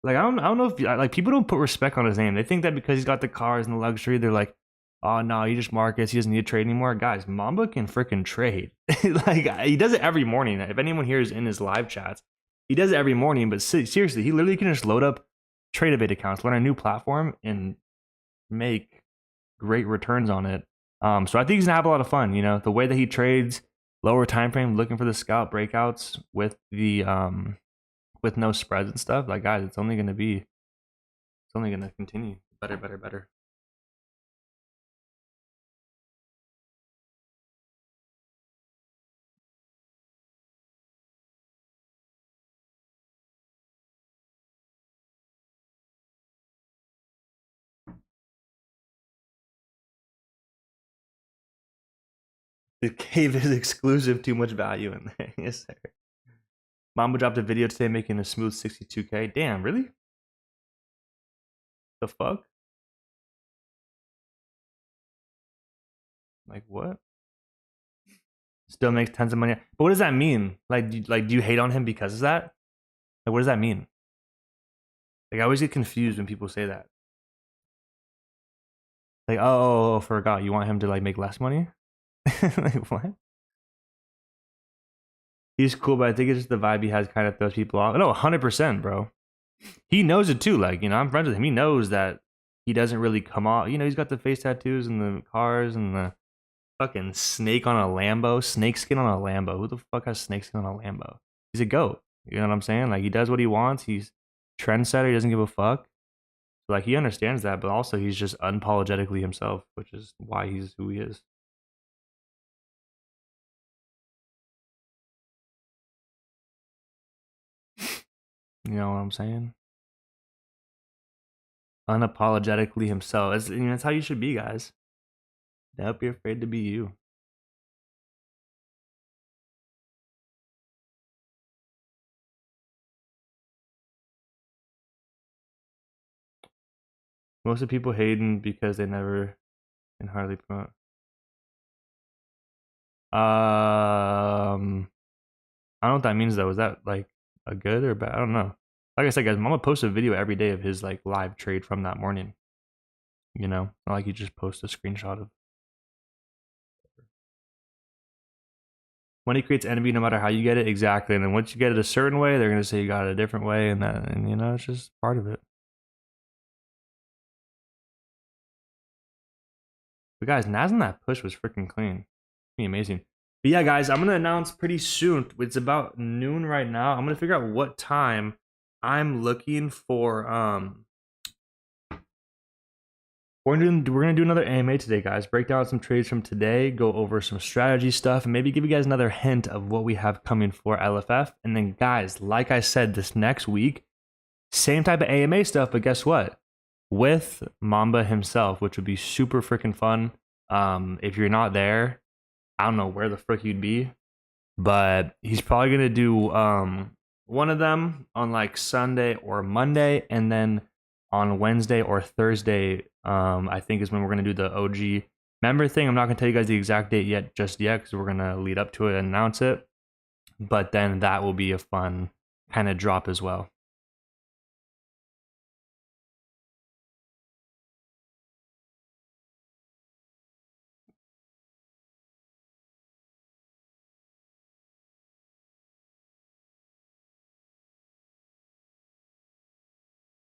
Like I don't know if like people don't put respect on his name. They think that because he's got the cars and the luxury, they're like, oh no, he just markets. He doesn't need to trade anymore. Guys, Mamba can freaking trade. Like he does it every morning. If anyone here is in his live chats, he does it every morning. But seriously, he literally can just load up TRADERTV accounts, learn a new platform, and make great returns on it. So I think he's gonna have a lot of fun. You know, the way that he trades, lower time frame, looking for the scalp breakouts with the with no spreads and stuff. Like guys, it's only gonna continue better. The cave is exclusive. Too much value in there. Yes, sir. Mamba dropped a video today making a smooth 62K. Damn, really? The fuck? Like what? Still makes tons of money. But what does that mean? Like, do you hate on him because of that? Like, what does that mean? Like, I always get confused when people say that. Like, oh, forgot. You want him to like make less money? Like what? He's cool, but I think it's just the vibe he has kind of throws people off. No, 100%, bro. He knows it too. Like, you know, I'm friends with him. He knows that he doesn't really come off. You know, he's got the face tattoos and the cars and the fucking snake on a Lambo. Snake skin on a Lambo. Who the fuck has snake skin on a Lambo? He's a goat. You know what I'm saying? Like, he does what he wants. He's trendsetter. He doesn't give a fuck. So, like, he understands that, but also he's just unapologetically himself, which is why he's who he is. You know what I'm saying? Unapologetically himself. That's how you should be, guys. Don't be afraid to be you. Most of the people hating because they never can hardly promote. I don't know what that means though. Is that like a good or bad? I don't know. Like I said, guys, Mama posts a video every day of his like live trade from that morning. You know, not like he just posts a screenshot of. When he creates envy, no matter how you get it, exactly. And then once you get it a certain way, they're gonna say you got it a different way, and you know, it's just part of it. But guys, Nas in that push was freaking clean. Pretty amazing. But yeah, guys, I'm gonna announce pretty soon. It's about noon right now. I'm gonna figure out what time I'm looking for. We're gonna do another AMA today, guys. Break down some trades from today, go over some strategy stuff, and maybe give you guys another hint of what we have coming for LFF. And then, guys, like I said, this next week, same type of AMA stuff, but guess what? With Mamba himself, which would be super freaking fun. If you're not there, I don't know where the frick you'd be, but he's probably gonna do one of them on like Sunday or Monday, and then on Wednesday or Thursday, I think is when we're gonna do the OG member thing. I'm not gonna tell you guys the exact date yet, because we're gonna lead up to it and announce it. But then that will be a fun kind of drop as well.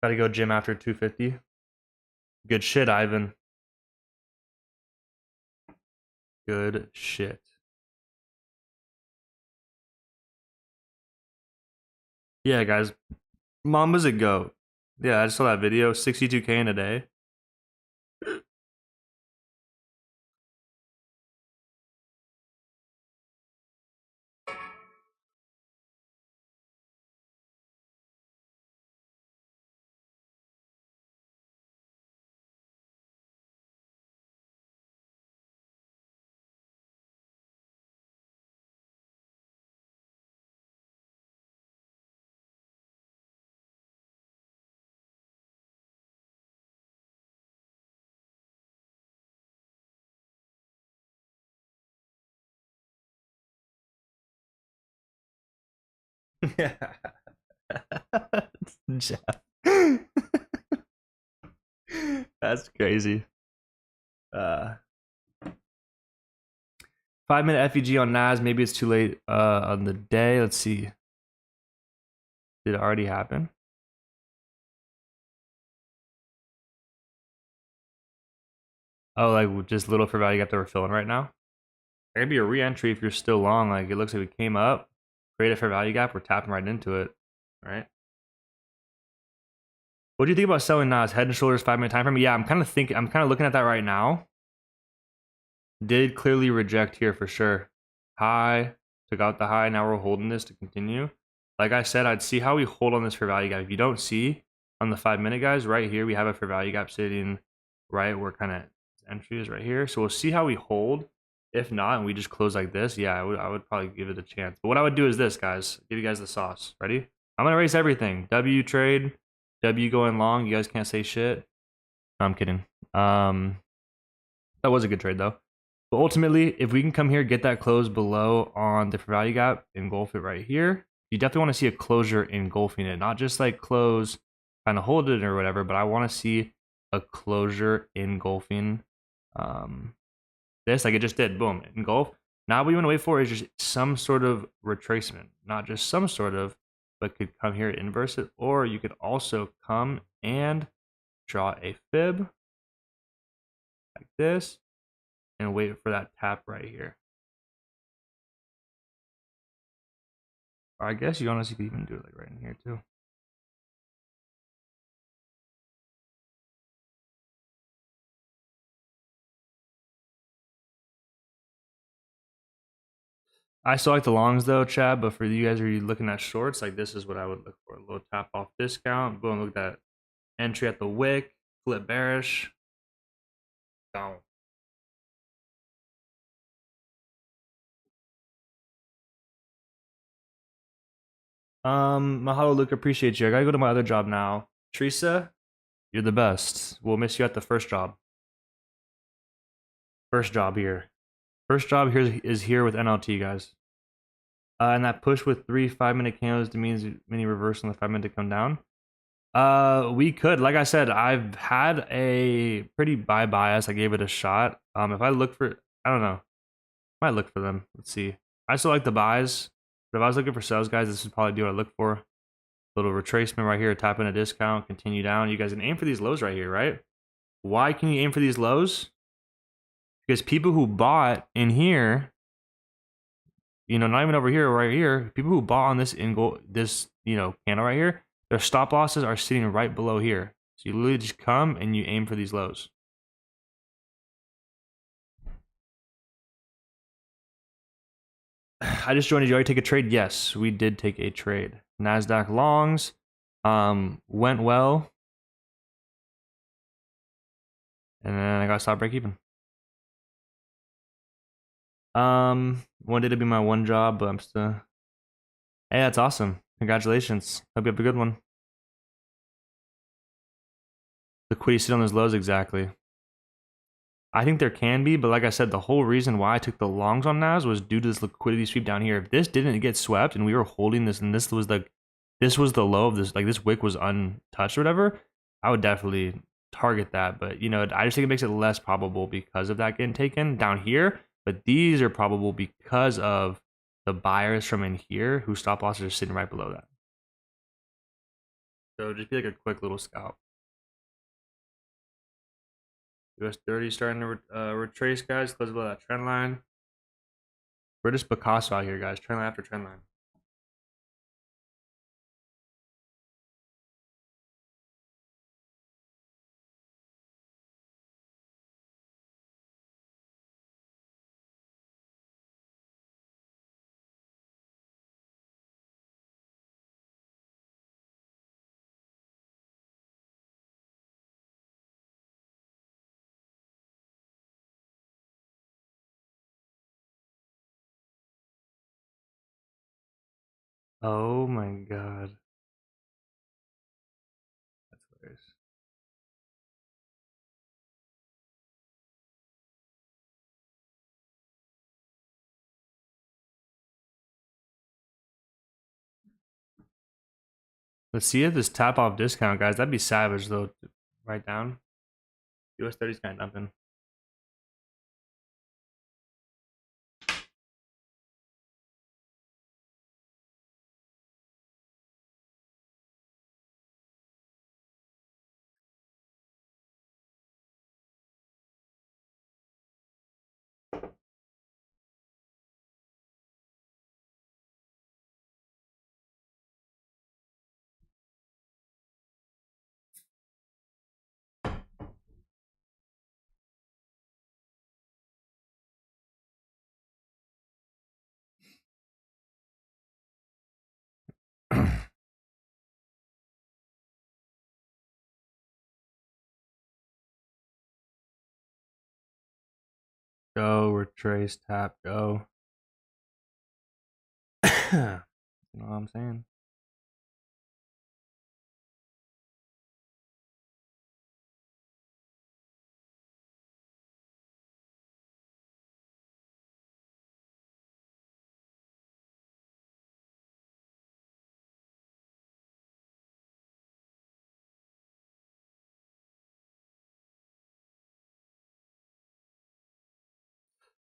Gotta go gym after 250. Good shit, Ivan. Good shit. Yeah, guys. Mamba's a goat. Yeah, I just saw that video. 62K in a day. Yeah. Jeff. That's crazy. 5-minute FEG on NAS. Maybe it's too late on the day. Let's see. Did it already happen? Oh, like just little for value gap that we're filling right now. There could be a re-entry if you're still long. Like it looks like we came up, create a fair value gap. We're tapping right into it. All right. What do you think about selling NAS? Head and shoulders 5-minute time frame. Yeah, I'm kind of looking at that right now. Did clearly reject here for sure. High, took out the high. Now we're holding this to continue. Like I said, I'd see how we hold on this fair value gap. If you don't see on the 5-minute guys, right here we have a fair value gap sitting right where kind of entry is right here. So we'll see how we hold. If not, and we just close like this, yeah, I would probably give it a chance. But what I would do is this, guys. Give you guys the sauce. Ready? I'm gonna erase everything. W trade, W going long. You guys can't say shit. No, I'm kidding. That was a good trade though. But ultimately, if we can come here, get that close below on the fair value gap, engulf it right here. You definitely want to see a closure engulfing it, not just like close, kind of hold it or whatever. But I want to see a closure engulfing this, like it just did. Boom, engulf. Now what we want to wait for is just some sort of retracement, not just some sort of, but could come here, inverse it, or you could also come and draw a fib like this and wait for that tap right here. Or I guess you honestly could even do it like right in here too. I still like the longs though, Chad, but for you guys who are looking at shorts, like this is what I would look for. A little tap off discount. Boom, look at that. Entry at the wick, flip bearish. Down. Mahalo, Luke, appreciate you. I gotta go to my other job now. Teresa, you're the best. We'll miss you at the first job. First job here. First job here is here with NLT, guys. And that push with 3 5-minute candles means mini reverse on the 5-minute to come down. We could. Like I said, I've had a pretty buy bias. I gave it a shot. If I look for, I don't know, might look for them. Let's see. I still like the buys, but if I was looking for sales, guys, this would probably be what I look for. Little retracement right here, tap in a discount, continue down. You guys can aim for these lows right here, right? Why can you aim for these lows? Because people who bought in here, you know, not even over here, right here, people who bought on this candle right here, their stop losses are sitting right below here. So you literally just come and you aim for these lows. I just joined. Did you already take a trade? Yes, we did take a trade. Nasdaq longs went well, and then I got stop break even. Wanted to be my one job, but I'm still. Hey, that's awesome. Congratulations. Hope you have a good one. Liquidity sit on those lows exactly. I think there can be, but like I said, the whole reason why I took the longs on NAS was due to this liquidity sweep down here. If this didn't get swept and we were holding this, and this was the low of this, like this wick was untouched or whatever, I would definitely target that. But you know, I just think it makes it less probable because of that getting taken down here. But these are probable because of the buyers from in here whose stop losses are sitting right below that. So just be like a quick little scalp. US30 starting to retrace, guys. Close below that trend line. We're just Picasso out here, guys. Trend line after trend line. Oh my god. That's hilarious. Let's see if this tap off discount, guys. That'd be savage though. To write down. US30 is kind of dumping. Go, retrace, tap, go. You know what I'm saying?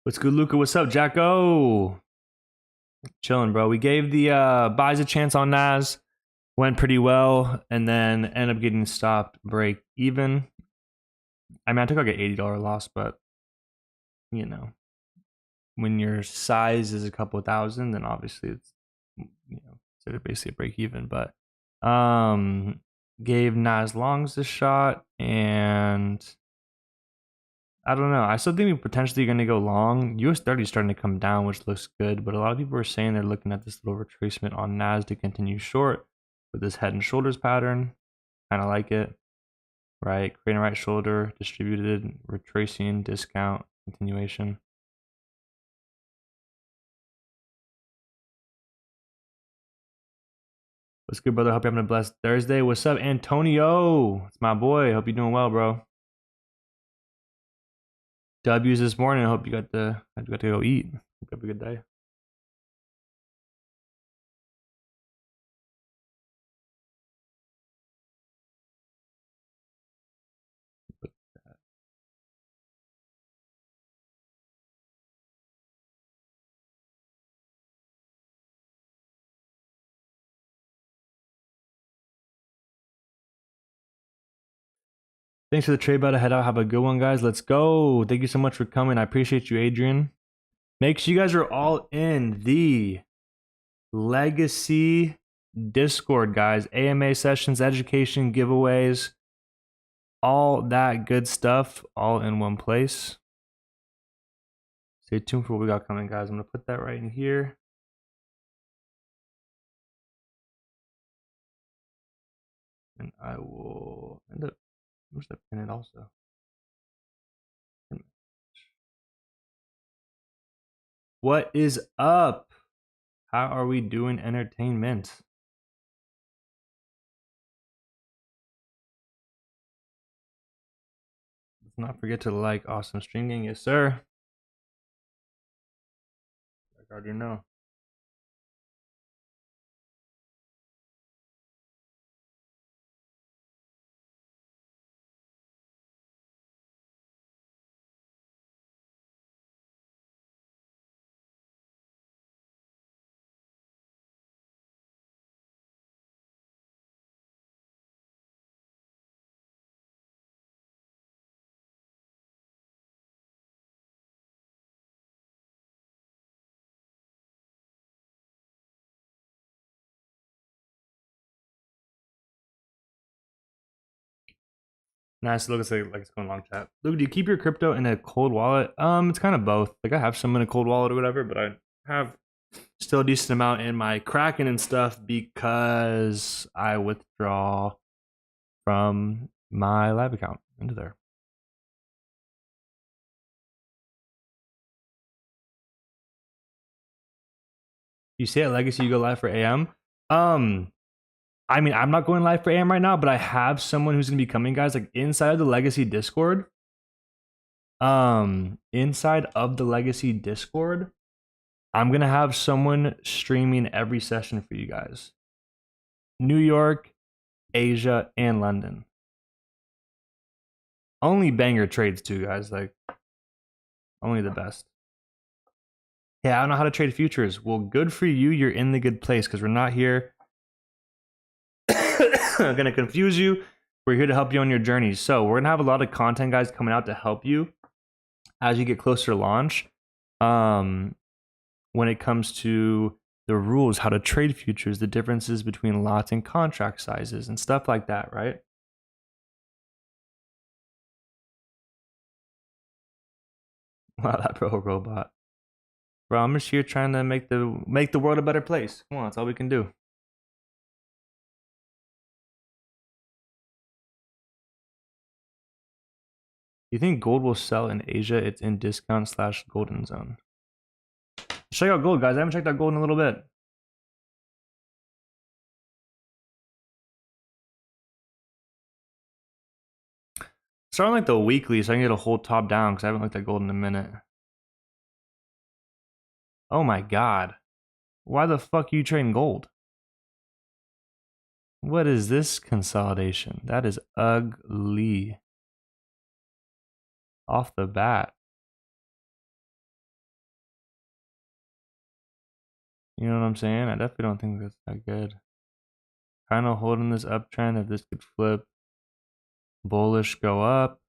What's good, Luca? What's up, Jacko? Chilling, bro. We gave the buys a chance on Nas. Went pretty well, and then ended up getting stopped break even. I mean, I took like an $80 loss, but you know, when your size is a couple thousand, then obviously it's, you know, sort of basically a break even. But gave Nas longs a shot, and I don't know. I still think we're potentially going to go long. US30 is starting to come down, which looks good, but a lot of people are saying they're looking at this little retracement on Nas to continue short with this head and shoulders pattern. Kind of like it, right? Creating a right shoulder, distributed, retracing, discount, continuation. What's good, brother? Hope you're having a blessed Thursday. What's up, Antonio? It's my boy. Hope you're doing well, bro. W's this morning. I hope you got to go eat. Hope you have a good day. Thanks for the trade, bud. Head out. Have a good one, guys. Let's go. Thank you so much for coming. I appreciate you, Adrian. Make sure you guys are all in the Legacy Discord, guys. AMA sessions, education, giveaways, all that good stuff, all in one place. Stay tuned for what we got coming, guys. I'm going to put that right in here. And I will end up, I'm just going to pin it also. What is up? How are we doing, entertainment? Let's not forget to like Awesome Streaming. Yes, sir. I already know. Nice. Looks like it's going long chat. Luke, do you keep your crypto in a cold wallet? It's kind of both. Like, I have some in a cold wallet or whatever, but I have still a decent amount in my Kraken and stuff because I withdraw from my live account into there. You say at Legacy you go live for AM? I mean, I'm not going live for AM right now, but I have someone who's gonna be coming, guys, like inside of the Legacy Discord. Inside of the Legacy Discord, I'm gonna have someone streaming every session for you guys. New York, Asia, and London. Only banger trades too, guys. Like, only the best. Yeah, I don't know how to trade futures. Well, good for you. You're in the good place because we're not here gonna confuse you. We're here to help you on your journey. So we're gonna have a lot of content, guys, coming out to help you as you get closer to launch. When it comes to the rules, how to trade futures, the differences between lots and contract sizes, and stuff like that, right? Wow, that pro robot. Bro, I'm just here trying to make the world a better place. Come on, that's all we can do. You think gold will sell in Asia? It's in discount / golden zone. Check out gold, guys. I haven't checked out gold in a little bit. Starting like the weekly, so I can get a whole top down because I haven't looked at gold in a minute. Oh my god. Why the fuck are you trading gold? What is this consolidation? That is ugly. Off the bat. You know what I'm saying? I definitely don't think that's that good. Kind of holding this uptrend. If this could flip, bullish go up.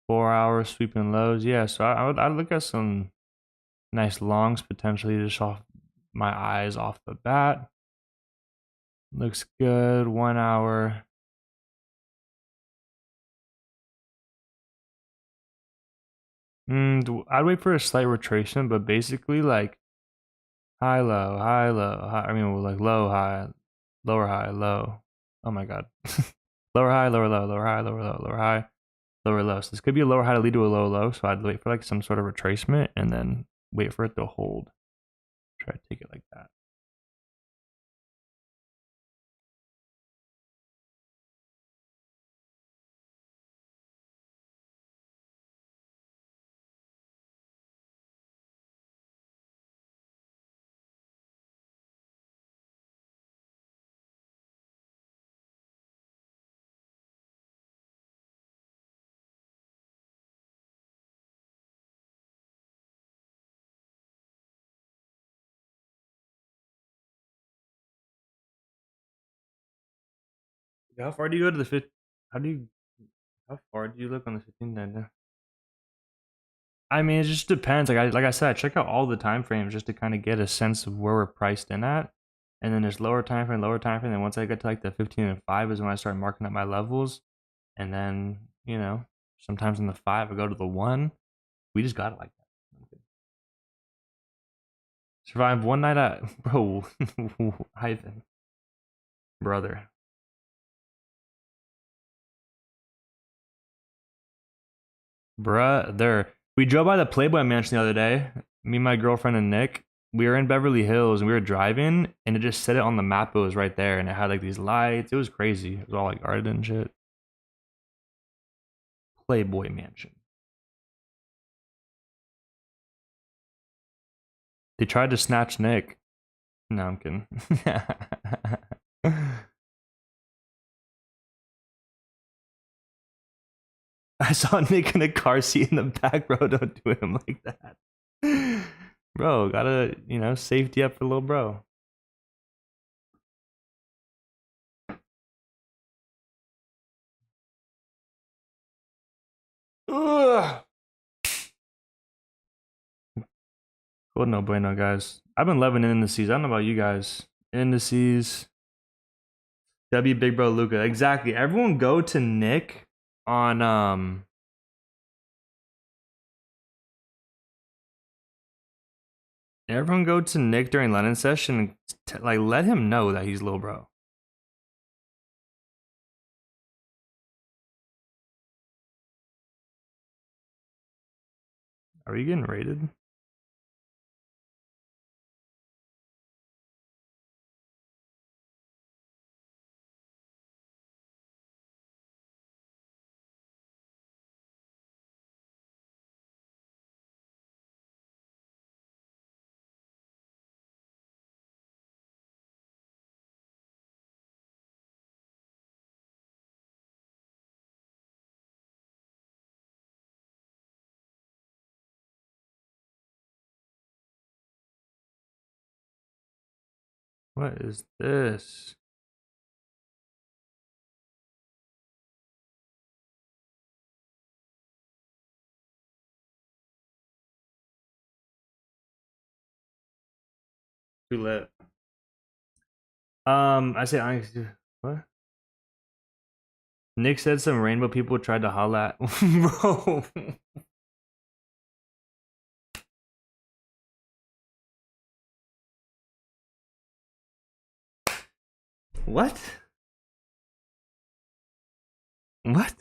4 hours sweeping lows. Yeah, so I'd look at some nice longs potentially just off my eyes off the bat. Looks good. 1 hour. I'd wait for a slight retracement, but basically like high, low, high, low, high. I mean, like low, high, lower, high, low. Oh my god. Lower, high, lower, low, lower, high, lower, low, lower, high, lower, low. So this could be a lower high to lead to a low, low. So I'd wait for like some sort of retracement and then wait for it to hold. Try to take it like that. How far do you go to the fifth? How far do you look on the 15 day? I mean, it just depends. Like I said, I check out all the time frames just to kind of get a sense of where we're priced in at. And then there's lower time frame, lower time frame. Then once I get to like the 15 and 5 is when I start marking up my levels. And then, you know, sometimes in the 5 I go to the 1. We just got it like that. Survive one night at bro. Hyphen. Brother. Brother. We drove by the Playboy Mansion the other day. Me, my girlfriend, and Nick. We were in Beverly Hills and we were driving, and it just said it on the map. It was right there, and it had like these lights. It was crazy. It was all like guarded and shit. Playboy Mansion. They tried to snatch Nick. No, I'm kidding. I saw Nick in a car seat in the back, bro. Don't do him like that. Bro, gotta, you know, safety up for little bro. Ugh. Well, no bueno, guys. I've been loving indices. I don't know about you guys. Indices. W Big Bro Luca. Exactly. Everyone go to Nick on everyone go to Nick during London session and like let him know that he's little bro. Are you getting rated? What is this? Too lit. I say what? Nick said some rainbow people tried to holla at bro. What? What?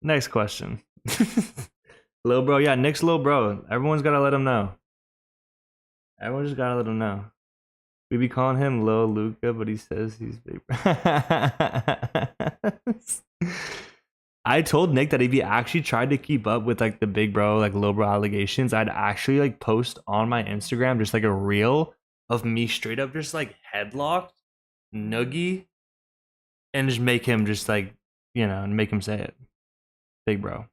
Next question. Lil bro, yeah, Nick's lil bro. Everyone's gotta let him know. Everyone just gotta let him know. We be calling him Lil Luca, but he says he's big. I told Nick that if he actually tried to keep up with like the big bro, like low bro allegations, I'd actually like post on my Instagram just like a reel of me straight up just like headlocked, noogie, and just make him just like, you know, and make him say it. Big bro.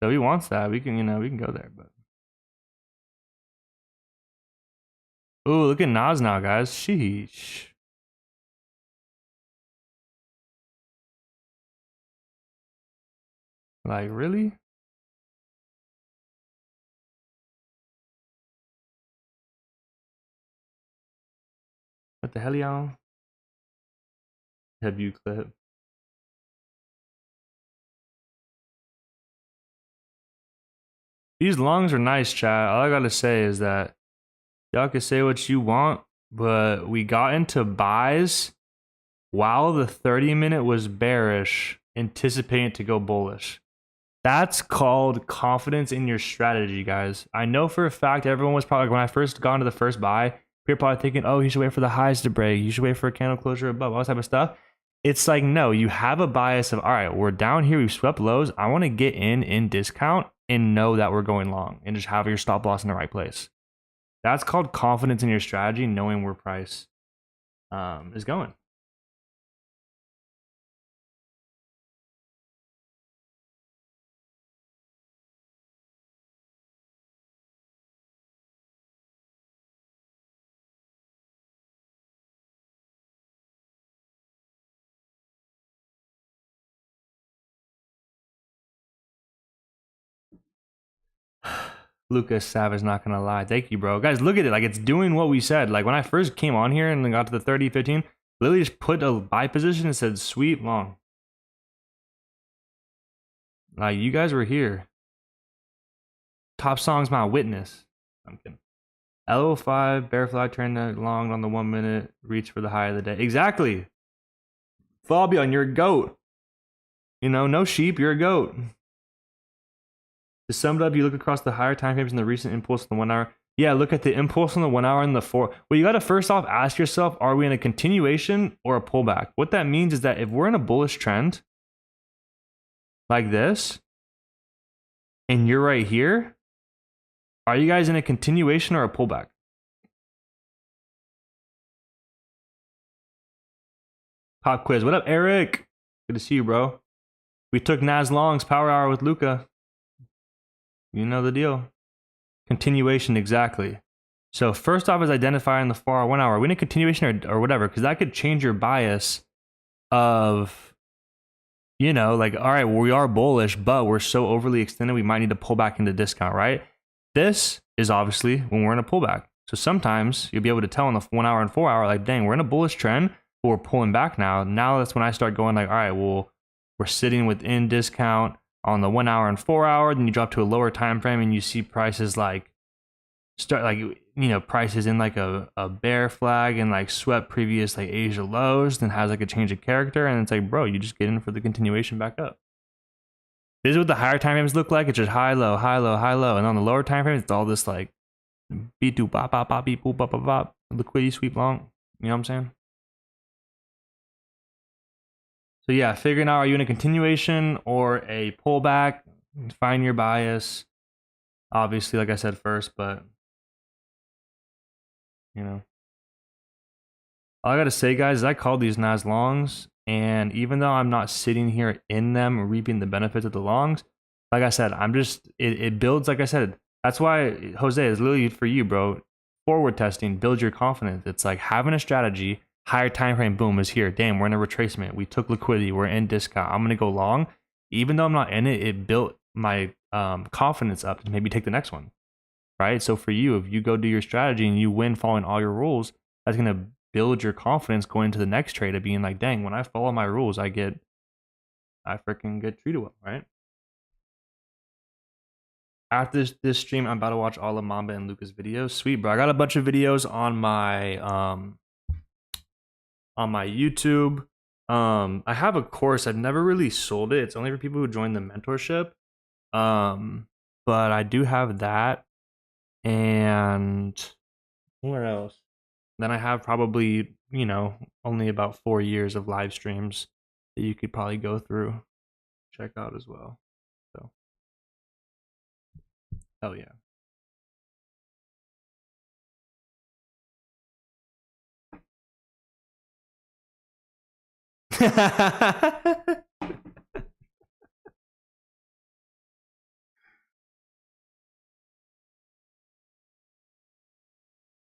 So he wants that. We can, you know, we can go there, but. Ooh, look at Nas now, guys. Sheesh. Like, really? What the hell, y'all? Have you clip? These longs are nice, chat. All I gotta say is that y'all can say what you want, but we got into buys while the 30-minute was bearish, anticipating to go bullish. That's called confidence in your strategy, guys. I know for a fact everyone was probably, when I first got into the first buy, we were probably thinking, oh, you should wait for the highs to break. You should wait for a candle closure above, all this type of stuff. It's like, no, you have a bias of, all right, we're down here, we've swept lows. I want to get in discount and know that we're going long and just have your stop loss in the right place. That's called confidence in your strategy, knowing where price is going. Lucas Savage, not gonna lie. Thank you, bro. Guys, look at it. Like, it's doing what we said. Like, when I first came on here and then got to the 30, 15, literally just put a buy position and said sweep long. Like, you guys were here. Top song's my witness. I'm kidding. LO5, bear flag turned long on the 1 minute, reach for the high of the day. Exactly. Fabian, you're a goat. You know, no sheep, you're a goat. To sum it up, you look across the higher time frames and the recent impulse in the 1 hour. Yeah, look at the impulse in the 1 hour and the 4. Well, you got to first off ask yourself, are we in a continuation or a pullback? What that means is that if we're in a bullish trend like this, and you're right here, are you guys in a continuation or a pullback? Pop quiz. What up, Eric? Good to see you, bro. We took Nas Long's power hour with Luca. You know the deal. Continuation, exactly. So first off is identifying the 4 hour, 1 hour. Are we in a continuation or whatever? Because that could change your bias of, you know, like, all right, well, we are bullish, but we're so overly extended, we might need to pull back into discount, right? This is obviously when we're in a pullback. So sometimes you'll be able to tell in the 1 hour and 4 hour, like, dang, we're in a bullish trend, but we're pulling back now. Now that's when I start going like, all right, well, we're sitting within discount on the 1 hour and 4 hour. Then you drop to a lower time frame and you see prices like start like, you know, prices in like a bear flag and like swept previous like Asia lows, then has like a change of character, and it's like, bro, you just get in for the continuation back up. This is what the higher time frames look like. It's just high, low, high, low, high, low. And on the lower time frames, it's all this like beat do bop, bop, bop, beep, boop, bop, bop, bop, liquidity sweep long. You know what I'm saying? So yeah, figuring out, are you in a continuation or a pullback? Find your bias. Obviously, like I said first, but you know, all I gotta say, guys, is I called these Nas longs, and even though I'm not sitting here in them reaping the benefits of the longs, like I said, I'm just it builds. Like I said, that's why Jose is literally for you, bro. Forward testing builds your confidence. It's like having a strategy. Higher time frame, boom, is here. Damn, we're in a retracement. We took liquidity. We're in discount. I'm gonna go long, even though I'm not in it. It built my confidence up to maybe take the next one, right? So for you, if you go do your strategy and you win following all your rules, that's gonna build your confidence going into the next trade of being like, dang, when I follow my rules, I freaking get treated well, right? After this stream, I'm about to watch all of Mamba and Luca's videos. Sweet, bro. I got a bunch of videos on my YouTube. I have a course. I've never really sold it. It's only for people who join the mentorship. But I do have that. And where else? Then I have probably, you know, only about 4 years of live streams that you could probably go through, check out as well. So, hell yeah.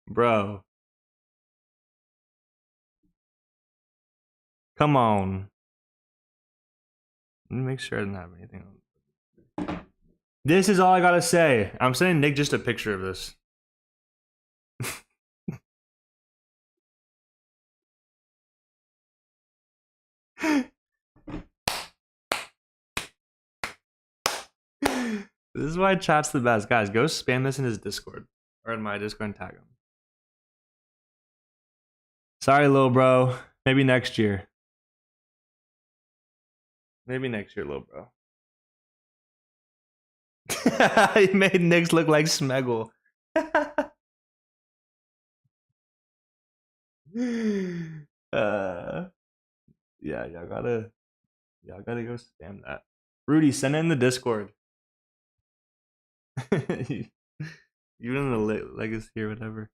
Bro. Come on. Let me make sure I didn't have anything on. This is all I gotta say. I'm sending Nick just a picture of this. This is why chat's the best. Guys, go spam this in his Discord. Or in my Discord and tag him. Sorry, little bro. Maybe next year. Maybe next year, little bro. He made Nick look like Smeggle. Yeah, y'all gotta go spam that. Rudy, send it in the Discord. You in the legacy or whatever.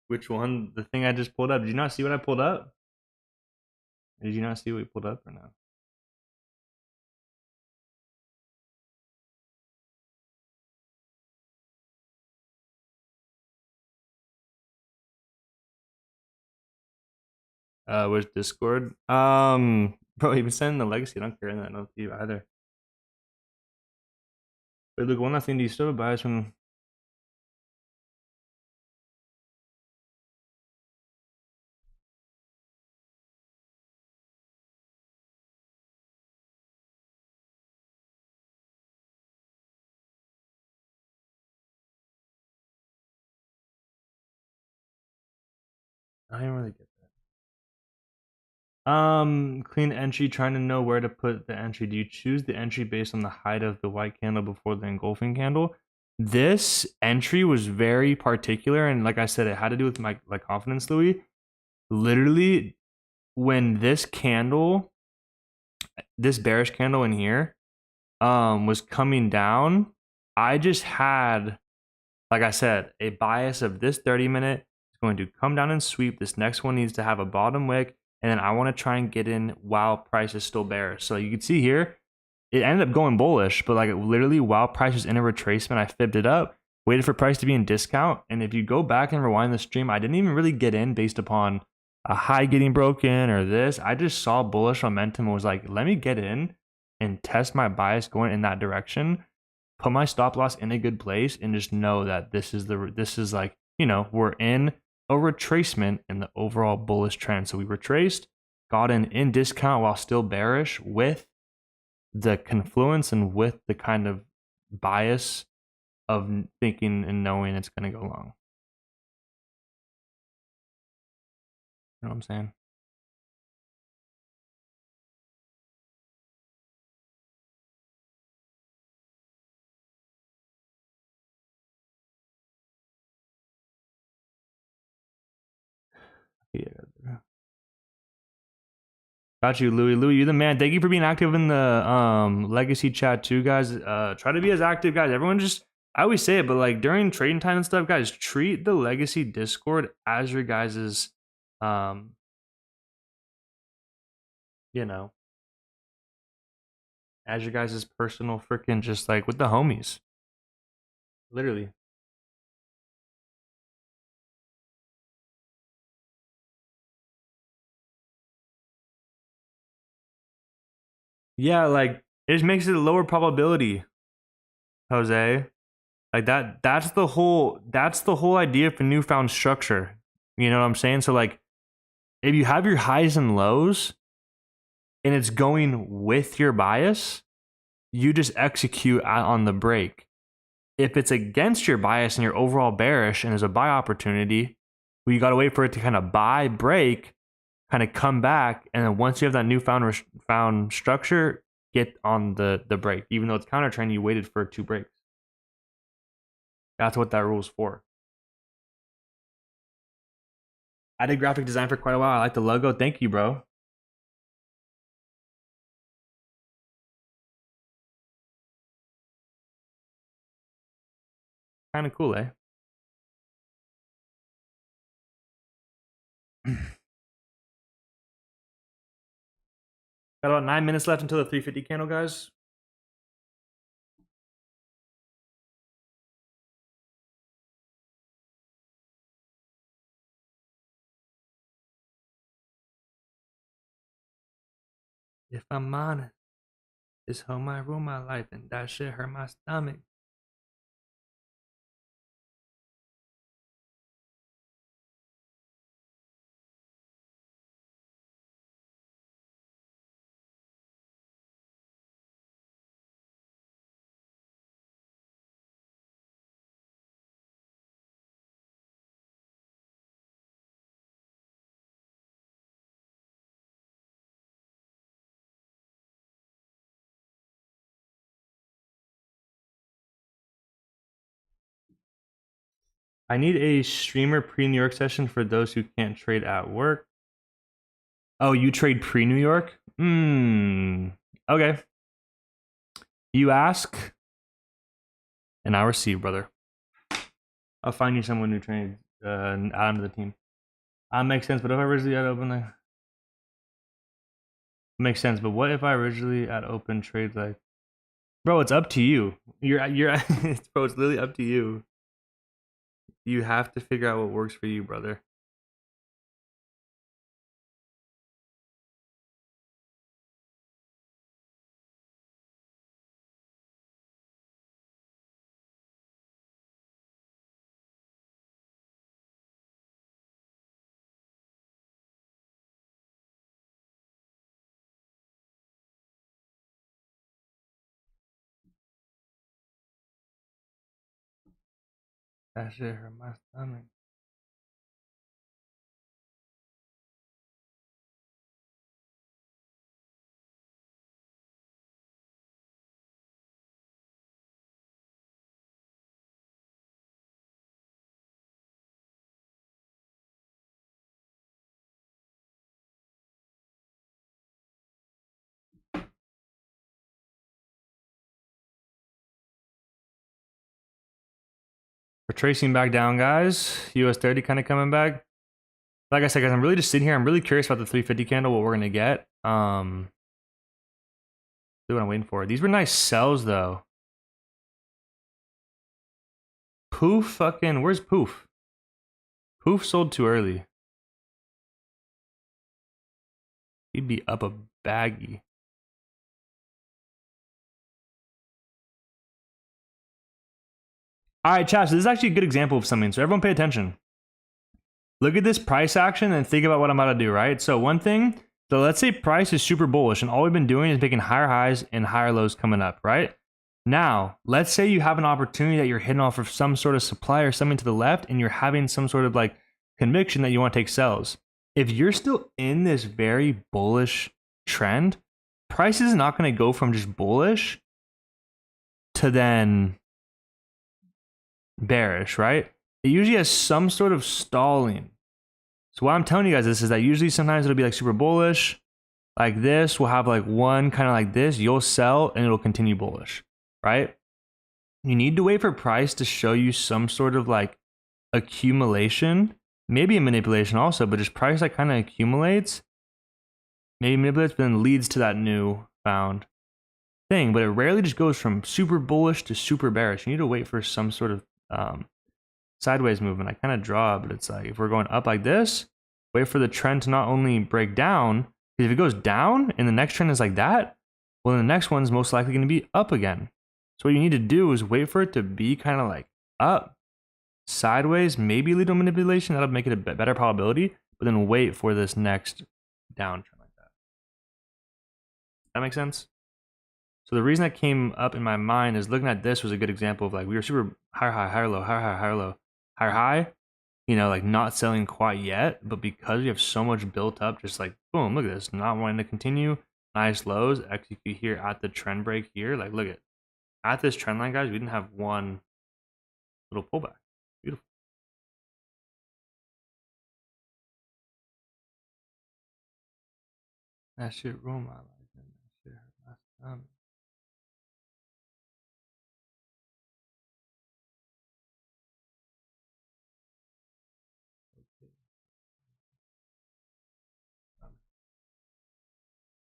Which one? The thing I just pulled up. Did you not see what I pulled up? Did you not see what we pulled up or no? Where's Discord? Bro, even sending the legacy. I don't care that note to you either. But look, one last thing. Do you still have bias from? I didn't really get that. Clean entry. Trying to know where to put the entry. Do you choose the entry based on the height of the white candle before the engulfing candle? This entry was very particular, and like I said, it had to do with my confidence, Louis. Literally, when this candle, this bearish candle in here, was coming down, I just had Like I said, a bias of this 30-minute is going to come down and sweep. This next one needs to have a bottom wick, and then I want to try and get in while price is still bearish. So you can see here, it ended up going bullish, but like literally while price was in a retracement, I fibbed it up, waited for price to be in discount. And if you go back and rewind the stream, I didn't even really get in based upon a high getting broken or this. I just saw bullish momentum and was like, let me get in and test my bias going in that direction, put my stop loss in a good place, and just know that this is like, you know, we're in a retracement in the overall bullish trend. So we retraced, got in discount while still bearish with the confluence and with the kind of bias of thinking and knowing it's going to go long. You know what I'm saying? Yeah. Got you, Louis. Louis, you're the man. Thank you for being active in the legacy chat too, guys. Try to be as active, guys. Everyone just, I always say it, but like during trading time and stuff, guys, treat the legacy Discord as your guys's you know, as your guys's personal freaking, just like with the homies. Literally. Yeah, like it just makes it a lower probability, Jose. Like that's the whole idea for newfound structure. You know what I'm saying? So like if you have your highs and lows and it's going with your bias, you just execute on the break. If it's against your bias and you're overall bearish and there's a buy opportunity, well, you got to wait for it to kind of buy, break, kind of come back, and then once you have that newfound found structure, get on the break. Even though it's counter trend, you waited for 2 breaks. That's what that rule's for. I did graphic design for quite a while. I like the logo. Thank you, bro. Kind of cool, eh? Got about 9 minutes left until the 350 candle, guys. If I'm honest, it's how I rule my life, and that shit hurt my stomach. I need a streamer pre-New York session for those who can't trade at work. Oh, you trade pre-New York? Okay. You ask, and I receive, brother. I'll find you someone who trades add him to the team. Makes sense, but if I originally had open like makes sense, but what if I originally had open trades like, bro, it's up to you. You're bro, it's literally up to you. You have to figure out what works for you, brother. That shit hurt my stomach. We're tracing back down, guys. US30 kind of coming back. Like I said, guys, I'm really just sitting here. I'm really curious about the 350 candle, what we're gonna get. What I'm waiting for. These were nice sells though. Poof fucking, where's Poof? Poof sold too early. He'd be up a baggie. All right, chat. So this is actually a good example of something. So everyone pay attention. Look at this price action and think about what I'm about to do, right? So one thing, so let's say price is super bullish and all we've been doing is making higher highs and higher lows coming up, right? Now, let's say you have an opportunity that you're hitting off of some sort of supply or something to the left and you're having some sort of like conviction that you want to take sells. If you're still in this very bullish trend, price is not going to go from just bullish to then bearish, right? It usually has some sort of stalling. So why I'm telling you guys this is that usually sometimes it'll be like super bullish, like this. We'll have like one kind of like this. You'll sell and it'll continue bullish, right? You need to wait for price to show you some sort of like accumulation, maybe a manipulation also, but just price that kind of accumulates, maybe manipulates, but then leads to that new found thing. But it rarely just goes from super bullish to super bearish. You need to wait for some sort of sideways movement. I kind of draw, but it's like if we're going up like this, wait for the trend to not only break down, because if it goes down and the next trend is like that, well, then the next one's most likely going to be up again. So what you need to do is wait for it to be kind of like up, sideways, maybe lead to manipulation. That'll make it a better probability, but then wait for this next downtrend like that. That makes sense? So the reason that came up in my mind is looking at this was a good example of like we were super higher high, higher low, higher high, higher low, higher high, you know, like not selling quite yet, but because we have so much built up, just like boom, look at this, not wanting to continue, nice lows, execute here at the trend break here. Like look at this trend line, guys, we didn't have one little pullback. Beautiful. That shit roll my life. That shit hurt my stomach.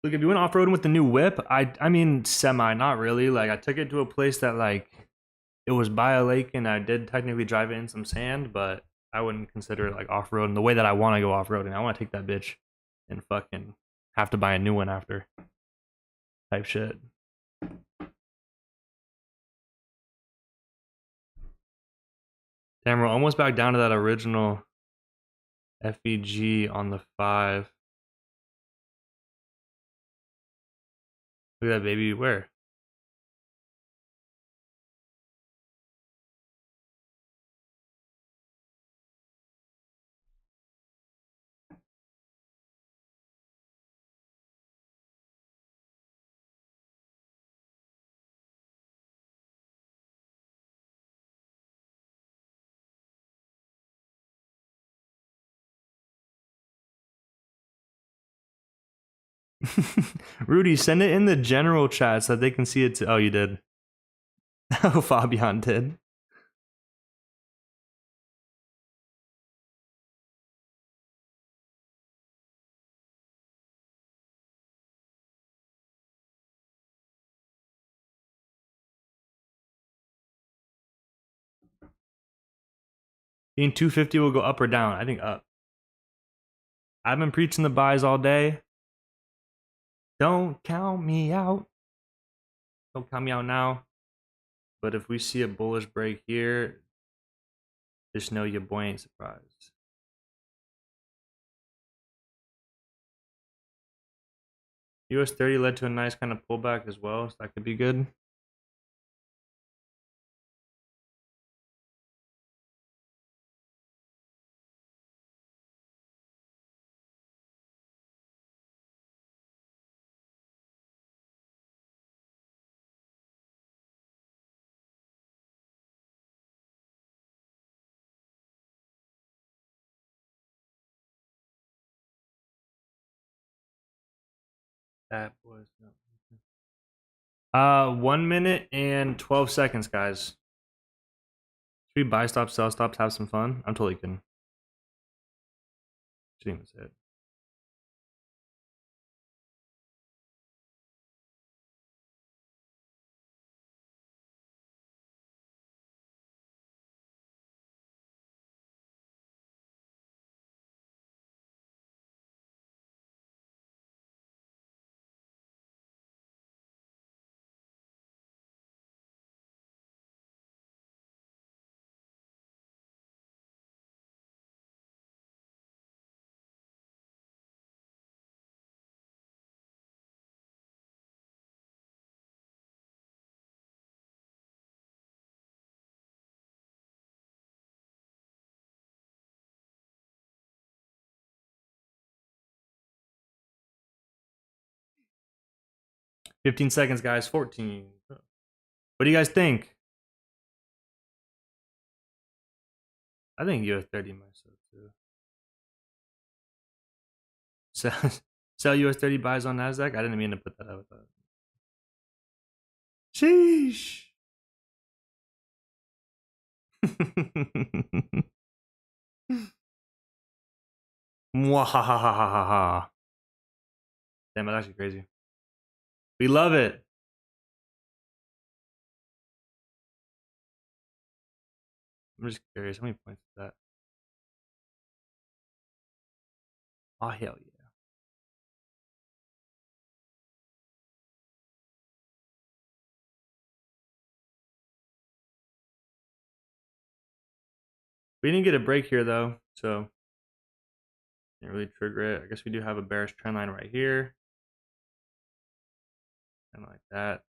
Look, if you went off-roading with the new whip, I mean semi, not really. Like I took it to a place that like it was by a lake and I did technically drive it in some sand, but I wouldn't consider it like off-roading the way that I want to go off-roading. I want to take that bitch and fucking have to buy a new one after type shit. Damn, we're almost back down to that original FEG on the 5. Look at that, baby. Where? Rudy, send it in the general chat so that they can see it. Oh, you did. Oh, Fabian did. Being 250 will go up or down. I think up. I've been preaching the buys all day. Don't count me out. Don't count me out now. But if we see a bullish break here, just know your boy ain't surprised. US30 led to a nice kind of pullback as well, so that could be good. That was 1 minute and 12 seconds, guys. Should we buy stops, sell stops, have some fun? I'm totally kidding. Shouldn't even say it. $15 seconds, guys. 14. What do you guys think? I think US30 myself too. Sell US30 buys on Nasdaq. I didn't mean to put that out. Sheesh. Mwahahahaha. Damn, that's actually crazy. We love it. I'm just curious, how many points is that? Oh, hell yeah. We didn't get a break here though, so didn't really trigger it. I guess we do have a bearish trend line right here. And like that.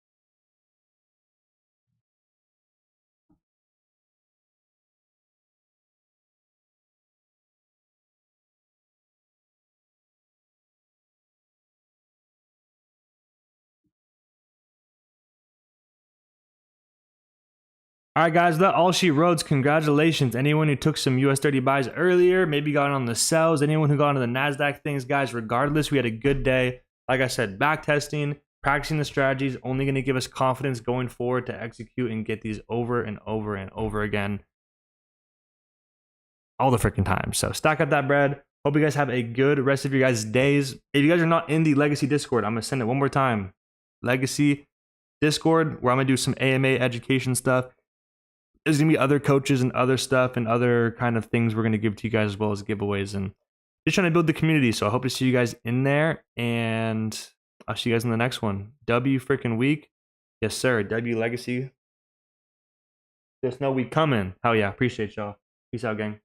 All right, guys, that all she wrote. Congratulations. Anyone who took some US30 buys earlier, maybe got on the sells, anyone who got into the NASDAQ things, guys, regardless, we had a good day. Like I said, back testing, practicing the strategies, only going to give us confidence going forward to execute and get these over and over and over again all the freaking time. So stack up that bread. Hope you guys have a good rest of your guys' days. If you guys are not in the Legacy Discord, I'm going to send it one more time. Legacy Discord, where I'm going to do some AMA education stuff. There's going to be other coaches and other stuff and other kind of things we're going to give to you guys, as well as giveaways, and just trying to build the community. So I hope to see you guys in there, and I'll see you guys in the next one. W freaking week. Yes, sir. W Legacy. Just know we coming. Hell yeah. Appreciate y'all. Peace out, gang.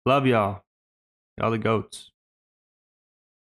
Love y'all. Y'all the goats.